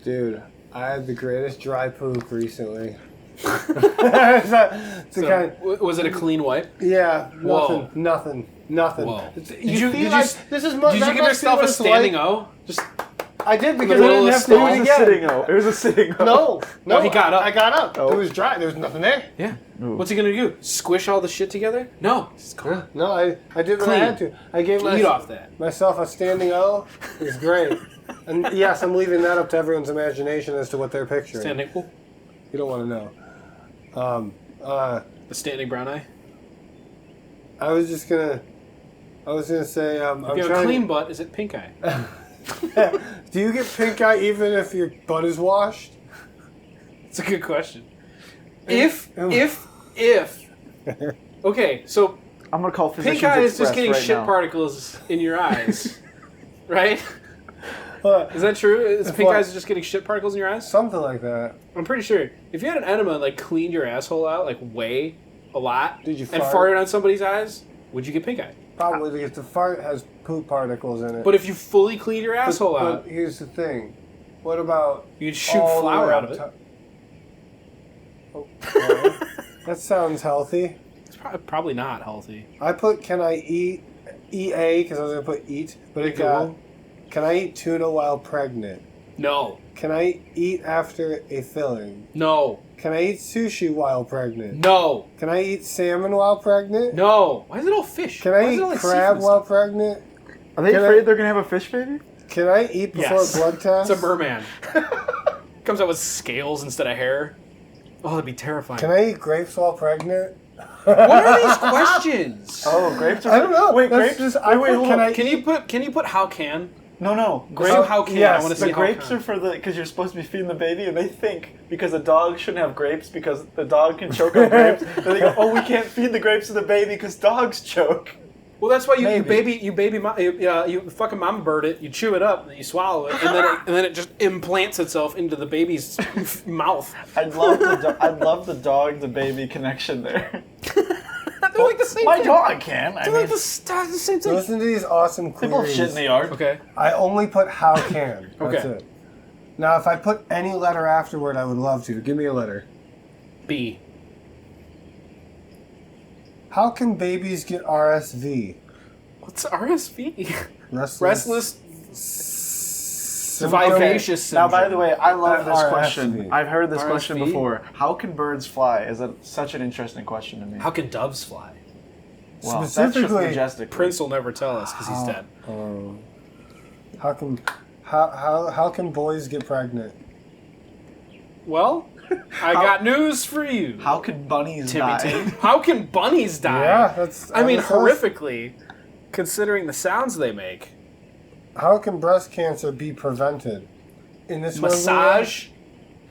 Dude, I had the greatest dry poop recently. It's a kind of, Was it a clean wipe? yeah, Whoa. nothing. Whoa. This Did is you give that yourself a must be what standing it's O? Just like. I did because I middle didn't of have the to do stall? it It was a again. sitting O. It was a sitting O. No, he got up. I got up. Oh. It was dry. There was nothing there. yeah. Ooh. What's he gonna do? Squish all the shit together? No. It's cool. No, I did what I Clean. had to. I gave Eat off that. myself a standing O. It was great. And yes, I'm leaving that up to everyone's imagination as to what they're picturing. Standing. Oh, You don't want to know. the standing brown eye. I was gonna say, I'm If you have a trying. clean butt, is it pink eye? Do you get pink eye even if your butt is washed? It's a good question. If. Okay, so I'm going to call Physicians pink eye is Express just getting right shit now. particles in your eyes, right? What? Is that true? Is pink what? eyes just getting shit particles in your eyes? Something like that. I'm pretty sure. If you had an enema and like cleaned your asshole out like way a lot, Did you and fart? farted on somebody's eyes, would you get pink eye? Probably because the fart has poop particles in it. But if you fully cleaned your asshole but out, here's the thing. What about you'd shoot all the flour way out of up it. top? Okay. That sounds healthy. It's probably not healthy. I put can I eat EA because I was gonna put eat, but it got can I eat tuna while pregnant? No. Can I eat after a filling? No. Can I eat sushi while pregnant? No. Can I eat salmon while pregnant? No. Why is it all fish? Can Why I is it all eat like crab seafood while stuff? pregnant? Are they Can afraid I- they're going to have a fish baby? Can I eat before Yes. a blood test? It's a merman. Comes out with scales instead of hair. Oh, that'd be terrifying. Can I eat grapes while pregnant? What are these questions? Oh, grapes are... I don't know. Wait, That's grapes... just- I wait, put- hold can on. I- Can you put how can? No. Grapes. How can? yes, I want to The see how grapes can. are for the... Because you're supposed to be feeding the baby, and they think because a dog shouldn't have grapes because the dog can choke on grapes, and they go, oh, we can't feed the grapes to the baby because dogs choke. Well, that's why you Maybe. you fucking mama bird it, you chew it up, and then you swallow it, and then it just implants itself into the baby's mouth. I'd love the dog to baby connection there. They're like the same My thing. dog can. They're like the same thing. Listen to these awesome They both queries. shit in the yard. Okay. I only put how can. That's Okay. it. Now, if I put any letter afterward, I would love to. Give me a letter. B. How can babies get RSV? What's RSV? Restless. Vivacious syndrome. Now, by the way, I love this RSV. question. I've heard this question RSV? before. How can birds fly? Is such an interesting question to me. How can doves fly? Well, that's just Specifically, majestic. Prince will never tell us because he's dead. How can boys get pregnant? Well, I got news for you. How can bunnies Timmy die? Tim. How can bunnies die? Yeah, that's. I mean, that's- horrifically, considering the sounds they make. How can breast cancer be prevented? In this Massage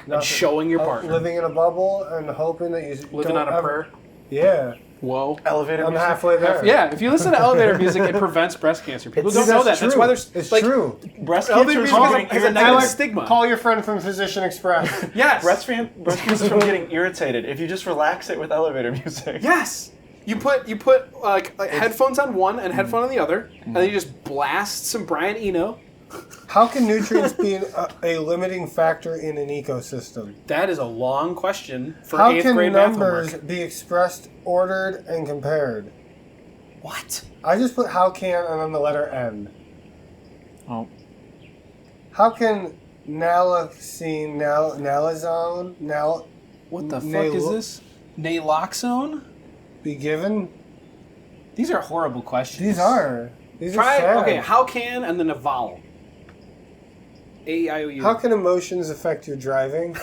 one, and showing your partner. living in a bubble and hoping that you Living don't on a ever- prayer. Yeah, Whoa. Elevator I'm music? halfway there. Yeah, if you listen to elevator music, it prevents breast cancer. People don't know that. True. That's why there's it's like true. Breast elevator cancer is music from is getting a negative irritated. stigma. Call your friend from Physician Express. Yes. Breast cancer from getting irritated. If you just relax it with elevator music. Yes. You put like headphones on one and headphone on the other, and then you just blast some Brian Eno. How can nutrients be a limiting factor in an ecosystem? That is a long question for How 8th can grade math numbers homework. be expressed, ordered, and compared? What? I just put how can and then the letter N. Oh. How can naloxone, What the fuck is this? Naloxone? be given? These are horrible questions. These are Try sad. okay. How can and then a vowel. A-I-O-U. How can emotions affect your driving?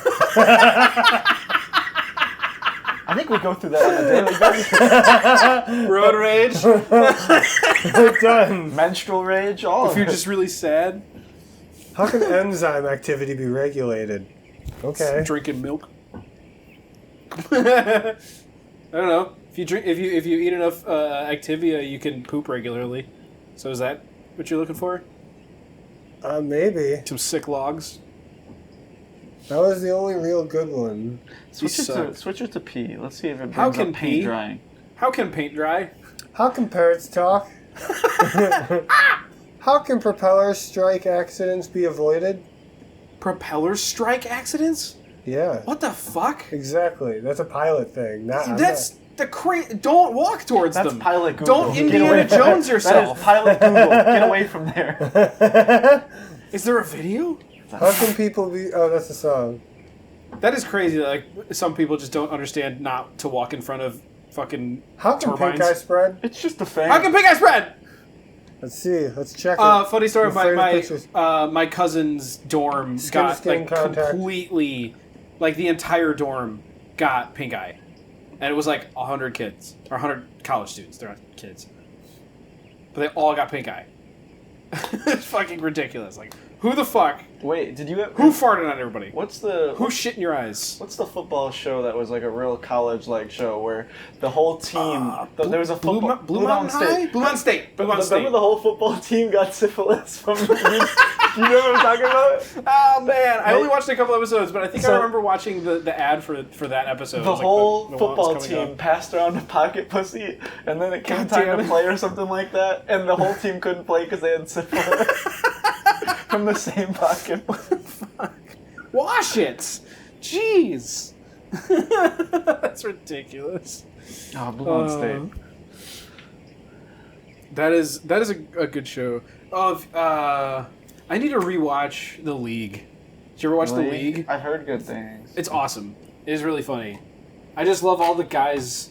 I think we go through that on a daily basis. Road rage? Done. Menstrual rage, all If of you're it. just really sad, How can enzyme activity be regulated? Okay. drinking milk. I don't know. If you eat enough Activia, you can poop regularly. So is that what you're looking for? Maybe. Some sick logs. That was the only real good one. Switch it to P. Let's see if it brings How up can paint P? drying. How can paint dry? How can parrots talk? How can propeller strike accidents be avoided? Propeller strike accidents? Yeah. What the fuck? Exactly. That's a pilot thing. That's the Don't walk towards That's them. pilot Google. Don't Get Indiana away- Jones That yourself. is pilot Google. Get away from there. Is there a video? How can people be... Oh, that's a song. That is crazy. Like some people just don't understand not to walk in front of fucking How can turbines. pink eye spread? It's just a fan. How can pink eye spread? Let's see. Let's check it. Funny story. I'm afraid of My pictures. my cousin's dorm Skin to got skin like contact. completely, like the entire dorm got pink eye, and it was like 100 kids or 100 college students. They're not kids, but they all got pink eye. It's fucking ridiculous. Like, who the fuck? Wait, did you have... Who farted on everybody? What's the... Who shit in your eyes? What's the football show that was like a real college-like show where the whole team... there was a football... Blue Mountain High? Blue Mountain State. Blue Mountain State. Remember the whole football team got syphilis from... Do you know what I'm talking about? Oh man, I only watched a couple episodes, but I think I So- remember watching the ad for that episode. It The was like whole the one football that's coming team up. passed around a pocket pussy, and then it came God time damn to it. play or something like that, and the whole team couldn't play because they had syphilis from the same pocket. Wash it! Jeez! That's ridiculous. Oh, Blue Mountain State. That is a good show. Oh, I need to rewatch The League. Did you ever watch The League? I've heard good things. It's awesome. It is really funny. I just love all the guys.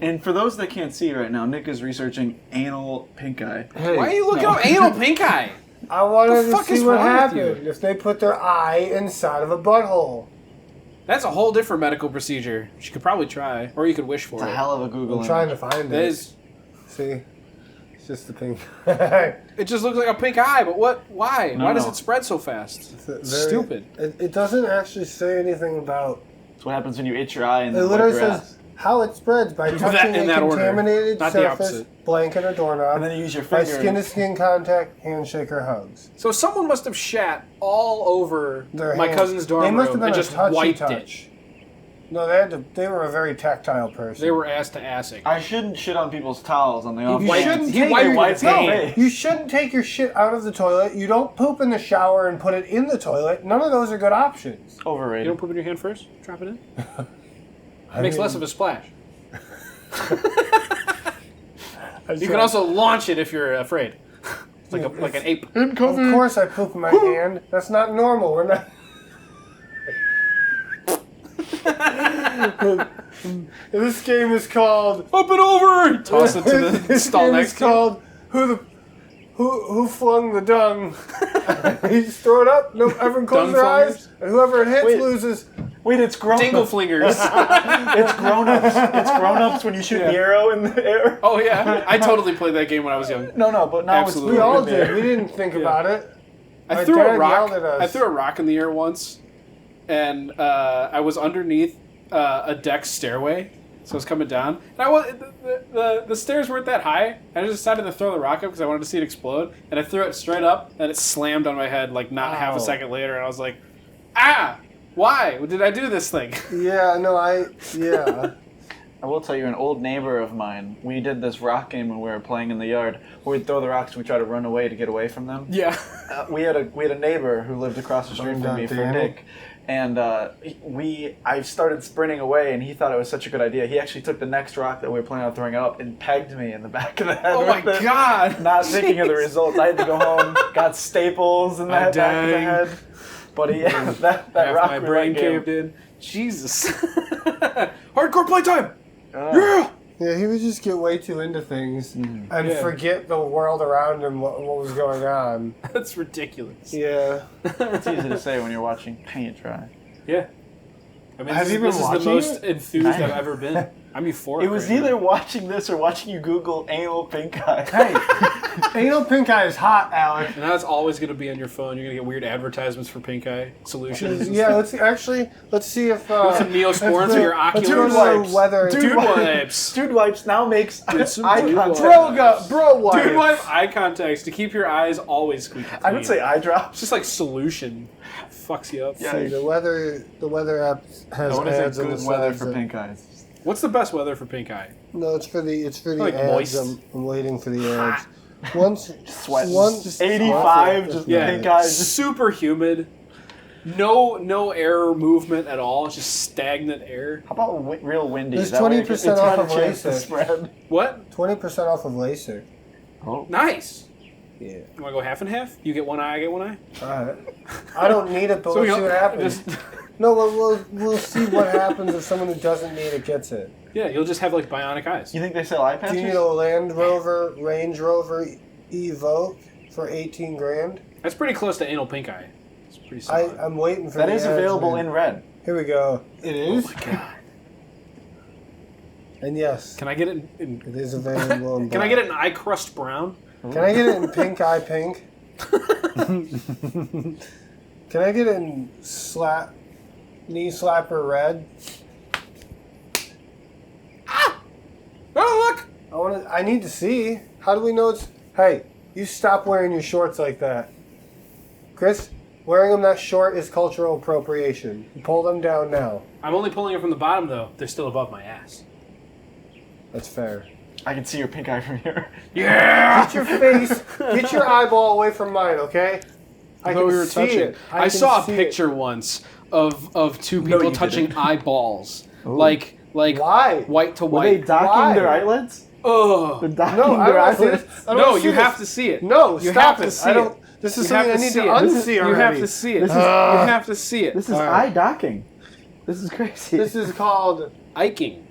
And for those that can't see right now, Nick is researching anal pink eye. Hey, Why are you looking up anal pink eye? I wanted The to fuck see is what wrong with you? happened if they put their eye inside of a butthole. That's a whole different medical procedure. You could probably try, or you could wish for It's a it. hell of a Google I'm trying to image. find That it. is, See? It's just the pink. it just looks like a pink eye, but what? Why? No, Why does no. it spread so fast? Very- Stupid. It doesn't actually say anything about It's what happens when you itch your eye and It then wipe literally your says ass. how it spreads by touching in a that order, contaminated not the surface, opposite. blanket or doorknob, And then you use your by finger. skin-to-skin contact, handshake, or hugs. So someone must have shat all over Their my hand. cousin's dorm They must have room been and a just touchy wiped touch. it. No, they were a very tactile person. They were ass to assing. I shouldn't shit on people's towels on the off. You shouldn't he take wiped your, his no, hand. you shouldn't take your shit out of the toilet. You don't poop in the shower and put it in the toilet. None of those are good options. You Overrated. don't poop in your hand first? Drop it in? It makes less of a splash. You can also launch it if you're afraid. It's like an ape. Of course I poop in my hand. That's not normal. We're not... This game is called... Up and over! Toss it to the This stall game next is to you. called Who flung the dung? You just throw it up. No, everyone close Dung their flungers? eyes, and whoever it hits Wait. loses. Wait, it's grown Dingle ups. flingers. It's grown ups. It's grown ups when you shoot the arrow in the air. Oh yeah, I totally played that game when I was young. No, but now Absolutely. We all it's moving did. We didn't think about it. I My threw a dad rock. yelled at us. I threw a rock in the air once, and I was underneath a deck stairway, so I was coming down. And I was the stairs weren't that high. I just decided to throw the rock up because I wanted to see it explode, and I threw it straight up, and it slammed on my head like not half Ow. a second later, and I was like, ah. Why did I do this thing? Yeah, no, yeah. I will tell you, an old neighbor of mine, we did this rock game when we were playing in the yard, where we'd throw the rocks and we'd try to run away to get away from them. Yeah. We had a neighbor who lived across the street from me for Danny. Nick, and I started sprinting away, and he thought it was such a good idea. He actually took the next rock that we were planning on throwing up and pegged me in the back of the head. Oh my with it. God. Not thinking of the results. I had to go home, got staples in the back of the dang. head. But yeah, that Half rock my was brain that game. caved in. Jesus. Hardcore playtime. Yeah. Yeah, he would just get way too into things and Yeah. forget the world around him, what was going on. That's ridiculous. Yeah. It's easy to say when you're watching paint dry. Yeah. I mean, Have this, you been this is the watching most it? enthused I've ever been. I'm euphoric. It was right either now. watching this or watching you Google anal pink eye. Hey, anal pink eye is hot, Alec. And that's always going to be on your phone. You're going to get weird advertisements for pink eye solutions. Yeah, let's see if Some Neosporin for your let's ocular go to wipes. the weather. Dude wipes. Dude wipes now makes some eye dude contact. Bro wipes. Dude wipe eye contacts to keep your eyes always squeaky clean. I would say eye It's drops. just like solution. Fucks you up. Yeah. See, the weather app has What ads is on it the good weather sides for of- pink eyes? What's the best weather for pink eye? No, it's for the Like ads. moist. I'm waiting for the ads. Once Sweat. Once 85, just Yeah. pink eyes. Just Super humid. No air movement at all. It's just stagnant air. how about real windy? There's That way it 20% gets off got a of chance to LASIK. spread. What? 20% off of LASIK. Oh. Nice. Yeah. You want to go half and half? You get one eye, I get one eye? Alright. I don't need it, but So we'll we see what happens. just- No, we'll see what happens if someone who doesn't need it gets it. yeah, you'll just have like bionic eyes. You think they sell eye Do you patches? need a Land Rover Range Rover Evoque for 18 grand? That's pretty close to anal pink eye. It's pretty solid. I'm waiting for That the is ads, available man. in red. Here we go. It is? God. And yes, Can I get it in it is available in Can I black. get it in eye crust brown? Can I get it in pink eye pink? Can I get it in knee slapper red? Oh, look! I need to see. How do we know it's... Hey, you stop wearing your shorts like that. Chris, wearing them that short is cultural appropriation. Pull them down now. I'm only pulling it from the bottom, though. They're still above my ass. That's fair. I can see your pink eye from here. Yeah! Get your face, get your eyeball away from mine, okay? I thought can we were see touching. it. I can saw a see it. picture once of two people you touching didn't. eyeballs. Like Why? white to Were they white. docking Why? their eyelids? They're Ugh. docking No, I their don't see eyelids. this. I don't No, wanna see you this. have to see it. No, You stop have to it. see I don't. it. This is You have something I to need see to it. unsee You already. have to see it. This is- You have to see it. This is All eye right. docking. This is crazy. This is called. Iking.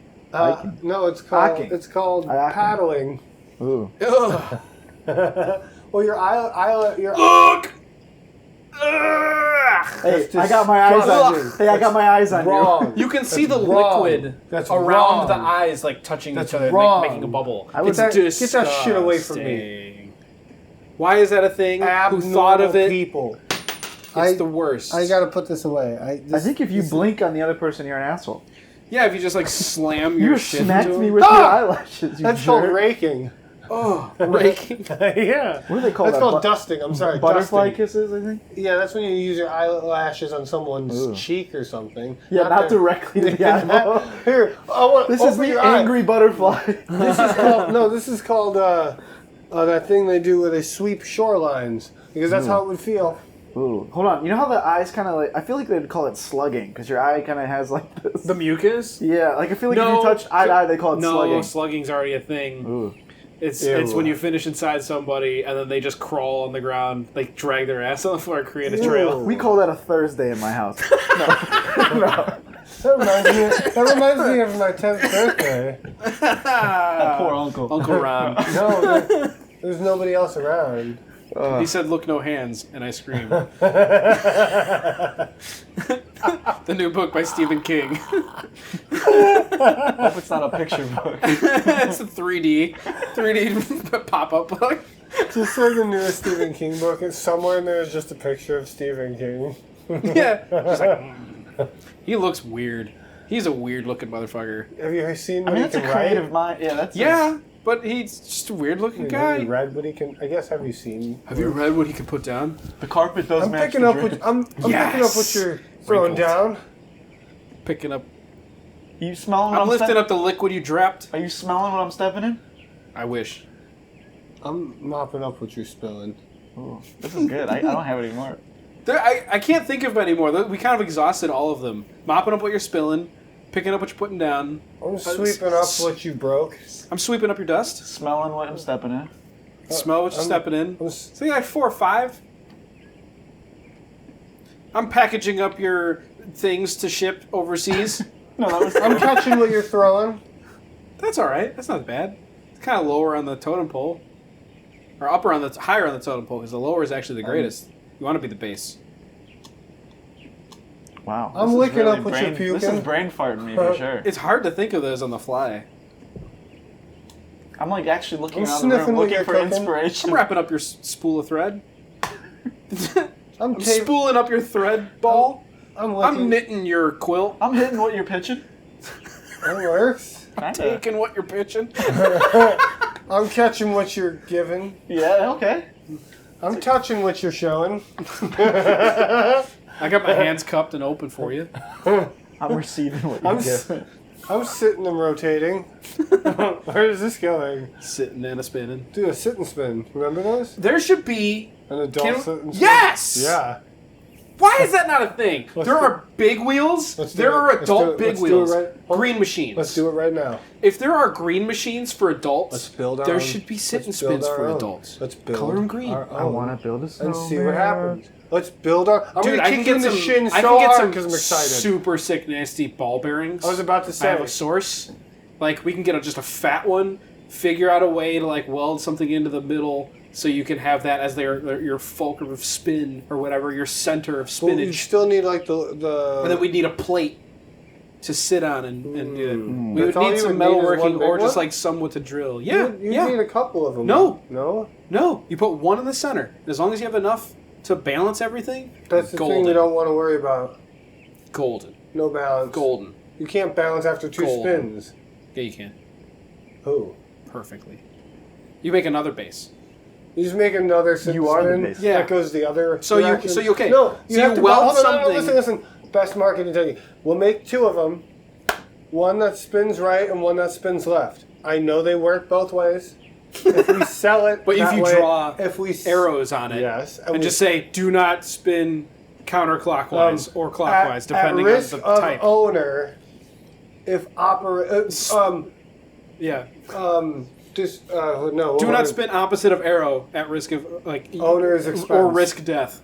No, it's called. Hacking. It's called Hacking. paddling. Ooh. Ugh. Well, your Look! Ugh. Hey, That's I got my eyes on you. disgusting. Hey, I got my eyes on wrong. You can see That's the wrong. liquid That's around wrong. the eyes, like touching That's each other, wrong. making a bubble. I would- It's Get that disgusting. shit away from me. Why is that a thing? Who thought of Abnormal it? people. It's the worst. I gotta put this away. I think if you blink on the other person, you're an asshole. Yeah, if you just like slam your You shit smacked into me him. with your eyelashes. You That's jerk. called raking. Oh, raking. Yeah. What do they call That's that? called dusting. I'm sorry. Butterfly dusting. kisses, I think. Yeah, that's when you use your eyelashes on someone's Ooh. cheek or something. Yeah, not their- directly to the eyeball. Here, I want. This is open the your eye. angry butterfly. This is called no. This is called that thing they do where they sweep shorelines because that's how it would feel. Ooh, hold on. You know how the eyes kind of like? I feel like they'd call it slugging because your eye kind of has like this. The mucus? Yeah, like I feel like if you touch eye to eye, they call it No, slugging. slugging's already a thing. Ooh. It's Ew. when you finish inside somebody and then they just crawl on the ground, like drag their ass on the floor, create a trail. We call that a Thursday in my house. No. That reminds me of my 10th birthday. Poor uncle. Uncle Ron. No, there's nobody else around. He said, "Look, no hands," and I screamed. The new book by Stephen King. Hope it's not a picture book. It's a 3D pop-up book. Just like the newest Stephen King book, and somewhere in there is just a picture of Stephen King. Yeah. Just like, he looks weird. He's a weird-looking motherfucker. Have you seen I what mean, he that's a can creative write? mind. Yeah, that's Yeah, but he's just a weird-looking Have guy. you read what he can? I guess have you seen? Have you read what he can put down? The carpet does I'm match picking the up drapes. what I'm picking up what you're throwing Wrinkled. down. Picking up. You smelling what I'm I'm lifting stepping? up the liquid you dropped. Are you smelling what I'm stepping in? I wish. I'm mopping up what you're spilling. Ooh, this is good. I don't have any more. I can't think of any more. We kind of exhausted all of them. Mopping up what you're spilling, picking up what you're putting down. I'm sweeping up what you broke. I'm sweeping up your dust. Smelling what I'm stepping in. Smell what you're stepping in. I'm So you got 4 or 5. I'm packaging up your things to ship overseas. No, that was. I'm catching what you're throwing. That's all right. That's not bad. It's kind of lower on the totem pole, or higher on the totem pole because the lower is actually the greatest. You want to be the base. Wow. I'm this is licking really up what you're This puking. is brain farting me for sure. It's hard to think of those on the fly. I'm like actually looking I'm around the room sniffing what looking you're for cooking. inspiration. I'm wrapping up your spool of thread. I'm I'm spooling up your thread ball. I'm I'm knitting your quilt. I'm hitting what you're pitching. That works. Kinda. Taking what you're pitching. I'm catching what you're giving. Yeah. Okay. I'm touching what you're showing. I got my hands cupped and open for you. I'm receiving what you're I'm giving. I'm sitting and rotating. Where is this going? Sitting and a spinning. Do a sit and spin. Remember those? There should be. An adult sit and spin? Yes! Yeah. Why is that not a thing? Let's There do are big wheels. Let's do There it. are Let's do adult it. big Let's do it wheels. right- Green machines. Let's do it right now. If there are green machines for adults, Let's build our there own. should be sit and Let's build spins our for own. adults. Let's build Color them green. our I own want to build a snowman. and see what happens. Let's build our. I'm Dude, gonna I kick can you in get the some. shin I so can get hard some because I'm excited. super sick, nasty ball bearings. I was about to I say. have a source. Like we can get just a fat one. Figure out a way to like weld something into the middle, so you can have that as your fulcrum of spin or whatever, your center of Well, you spinach. still need like the. And then we need a plate to sit on and do it. We That's would all need you some would need is metalworking one big or just one? like someone to drill. Yeah, You yeah. need a couple of them. No. No. No, you put one in the center. As long as you have enough to balance everything, That's the golden. thing you don't want to worry about. Golden. No balance. Golden. You can't balance after 2 Golden. spins. Yeah, you can. Who? Perfectly. You make another base. You just make another sit You are the spin base. Yeah. that goes the other So you- direction. so you- okay. No, you So have you to weld hold on, something- listen. Best marketing technique. We'll make 2 of them. One that spins right and one that spins left. I know they work both ways. If we sell it, But if that you way, draw if we arrows on it, yes, and just say, do not spin counterclockwise or clockwise, at depending risk on the of type. owner, if Yeah. just no. Do not spin opposite of arrow at risk of like Owner's expense. or risk death.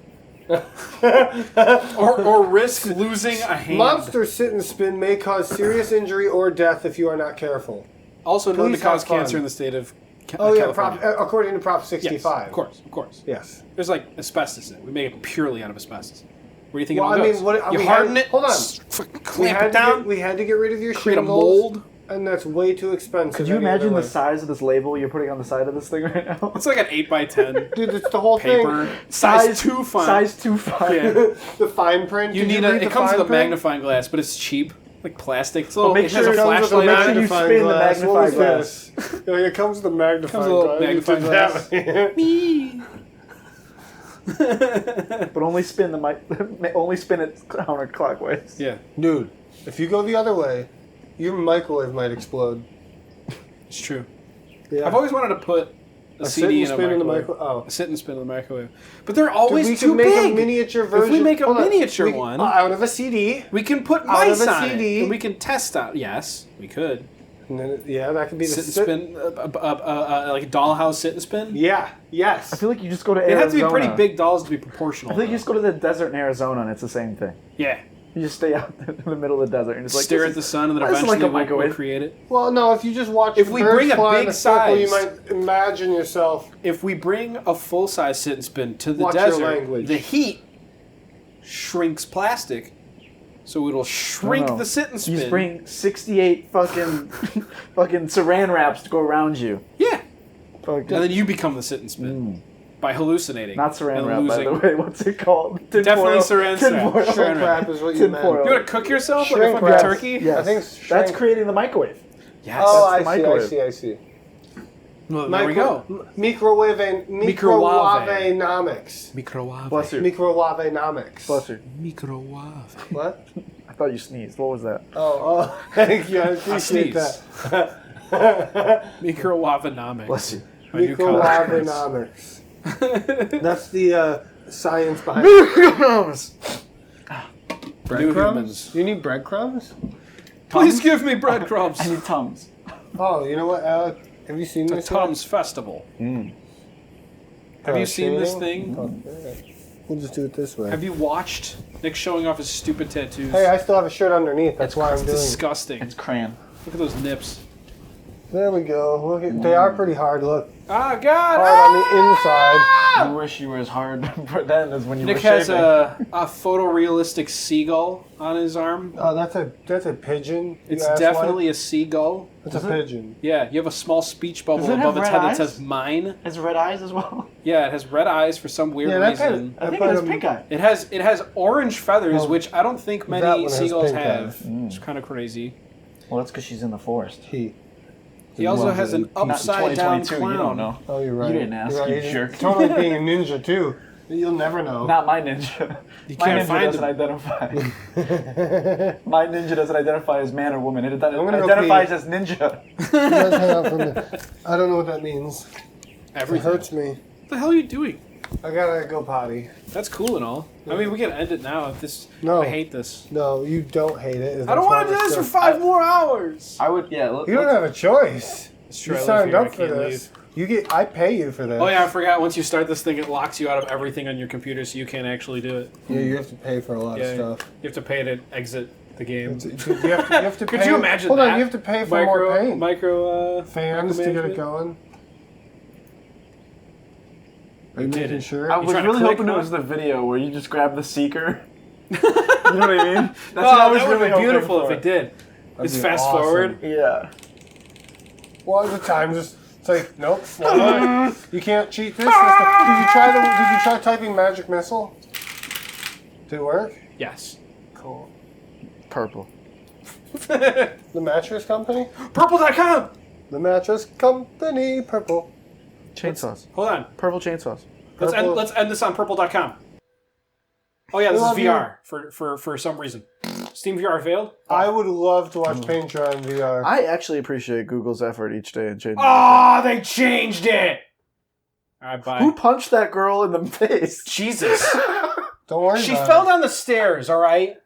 or risk losing a hand. Monster sit and spin may cause serious injury or death if you are not careful. Also known to Please have cause cancer fun. in the state of Oh yeah, California. according to Prop Yes, 65. of course. Yes. There's like asbestos in it. We make it purely out of asbestos. Where do you think Well, it all I mean, goes? what- you we harden had- it. hold on. Clamp it down. We had to get rid of your create a shingles. mold. And that's way too expensive. Could you any other imagine the way. size of this label you're putting on the side of this thing right now? It's like an 8x10 Dude, it's the whole paper. thing. Size 2 font. Size 2 font. Yeah. The fine print. You Did need read it the comes fine with a print? magnifying glass, but it's cheap. Like plastic. It's a little, make it has sure a it comes with flashlight make on sure it. you spin the What magnifying was glass. this? It comes with a magnifying Comes with a little glass. magnifying Me. But only spin only spin it counterclockwise. Yeah, Dude, if you go the other way, your microwave might explode. it's true. Yeah. I've always wanted to put a sit CD and in a spin microwave. Oh. A sit and spin in the microwave. But they're Dude, always we too can make big. a miniature version. If we make a Hold on. miniature one, out of a CD. we can put out of mice a on CD. it. And we can test out. Yes, we could. And then, yeah, that could be the Sit and spin, like a dollhouse sit and spin. Yeah. Yes. I feel like you just go to They Arizona. have to be pretty big dolls to be proportional. I think you just go to the desert in Arizona and it's the same thing. Yeah. You just stay out in the middle of the desert and just like Stare at the sun and then this is eventually like a we'll microwave. create it. Well, no. If you just watch, If we birds bring a fly in big a circle, you size- might imagine yourself. If we bring a full-size sit and spin to the Watch your desert, language. the heat shrinks plastic, so it'll shrink No. the sit and spin. You just bring 68 fucking saran wraps to go around you. Yeah. Fucking, And then you become the sit and spin by hallucinating. not saran and wrap, by the losing. way. What's it called? Tin Definitely foil. saran Tin wrap. foil. Saran Shrink wrap. wrap is what you Tin meant. foil. You want to cook yourself like a Shrink fucking wrap. turkey? Yes. I think That's shrink- creating the microwave. Yes. Oh, That's the I microwave. see. Well, there we go. Microwave-nomics. Microwave. Bless you. Microwave-nomics. Bless you. Microwave. What? I thought you sneezed. What was that? Oh, thank you. I appreciate sneeze. that. Microwave-nomics. Bless you. My new college course. Microwave-nomics. That's the science behind it. New humans. You need breadcrumbs? Please give me breadcrumbs. I need Tums. Oh, you know what, Alec? Have you seen The this? Tums Festival. Have you seen this thing? Oh, yeah. We'll just do it this way. Have you watched Nick showing off his stupid tattoos? Hey, I still have a shirt underneath. That's why I'm It's doing it. disgusting. It's crayon. Look at those nips. There we go. Look at, they are pretty hard. Look, Ah, God! hard on the inside. You wish you were as hard then as when you Nick were has shaving. a photorealistic seagull on his arm. Oh, that's a pigeon. you It's asswipe. definitely a seagull. It's a pigeon. Yeah, you have a small speech bubble Does it have above its red head that eyes? says mine. Has red eyes as well. Yeah, it has red eyes for some weird Yeah, that reason. kind I think it has pink eye. It has orange feathers, Oh, which I don't think that one many has seagulls pink have. eyes. It's kind of crazy. Well, that's because she's in the forest. He also Well, has an not upside down 2022, clown. you don't know. Oh, you're right. You didn't ask, You're you right. He's jerk. Totally being a ninja too. You'll never know. Not my ninja. You My can't ninja find doesn't him. identify. My ninja doesn't identify as man or woman. It gonna go identifies pee. as ninja. You guys hang out for a minute. I don't know what that means. It Everything. hurts me. What the hell are you doing? I gotta go potty. That's cool and all. I mean, we can end it now. No. I hate this. No, you don't hate it. I don't want to do this for 5 more hours. I would, yeah. You don't have a choice. It's true, You I live signed here, I up for can't this. I pay you for this. Oh yeah, I forgot. Once you start this thing, it locks you out of everything on your computer, so you can't actually do it. Yeah, you have to pay for a lot Yeah, of stuff. you have to pay to exit the game. You have to Could pay. you imagine Hold that? on, you have to pay for more paint. Fans Fans to get it going. Are you did making it. sure? I You was trying to really click hoping it now? was the video where you just grab the seeker. You know what I mean? That's what I Oh, was that would really be hoping beautiful for. if it did. It's be fast awesome. forward. Yeah. Well, at the time, it's like, nope, slow down. You can't cheat this. Did you try typing magic missile? Did it work? Yes. Cool. Purple. The mattress company? Purple.com. The mattress company, purple. Chainsaws. Hold on. Purple chainsaws. Purple. Let's end this on purple.com. Oh yeah, this is Love you. VR for some reason. Steam VR failed. I would love to watch paint dry in VR. I actually appreciate Google's effort each day in changing. Oh, they changed it. All right, bye. Who punched that girl in the face? Jesus. Don't worry She about fell it. down the stairs. All right.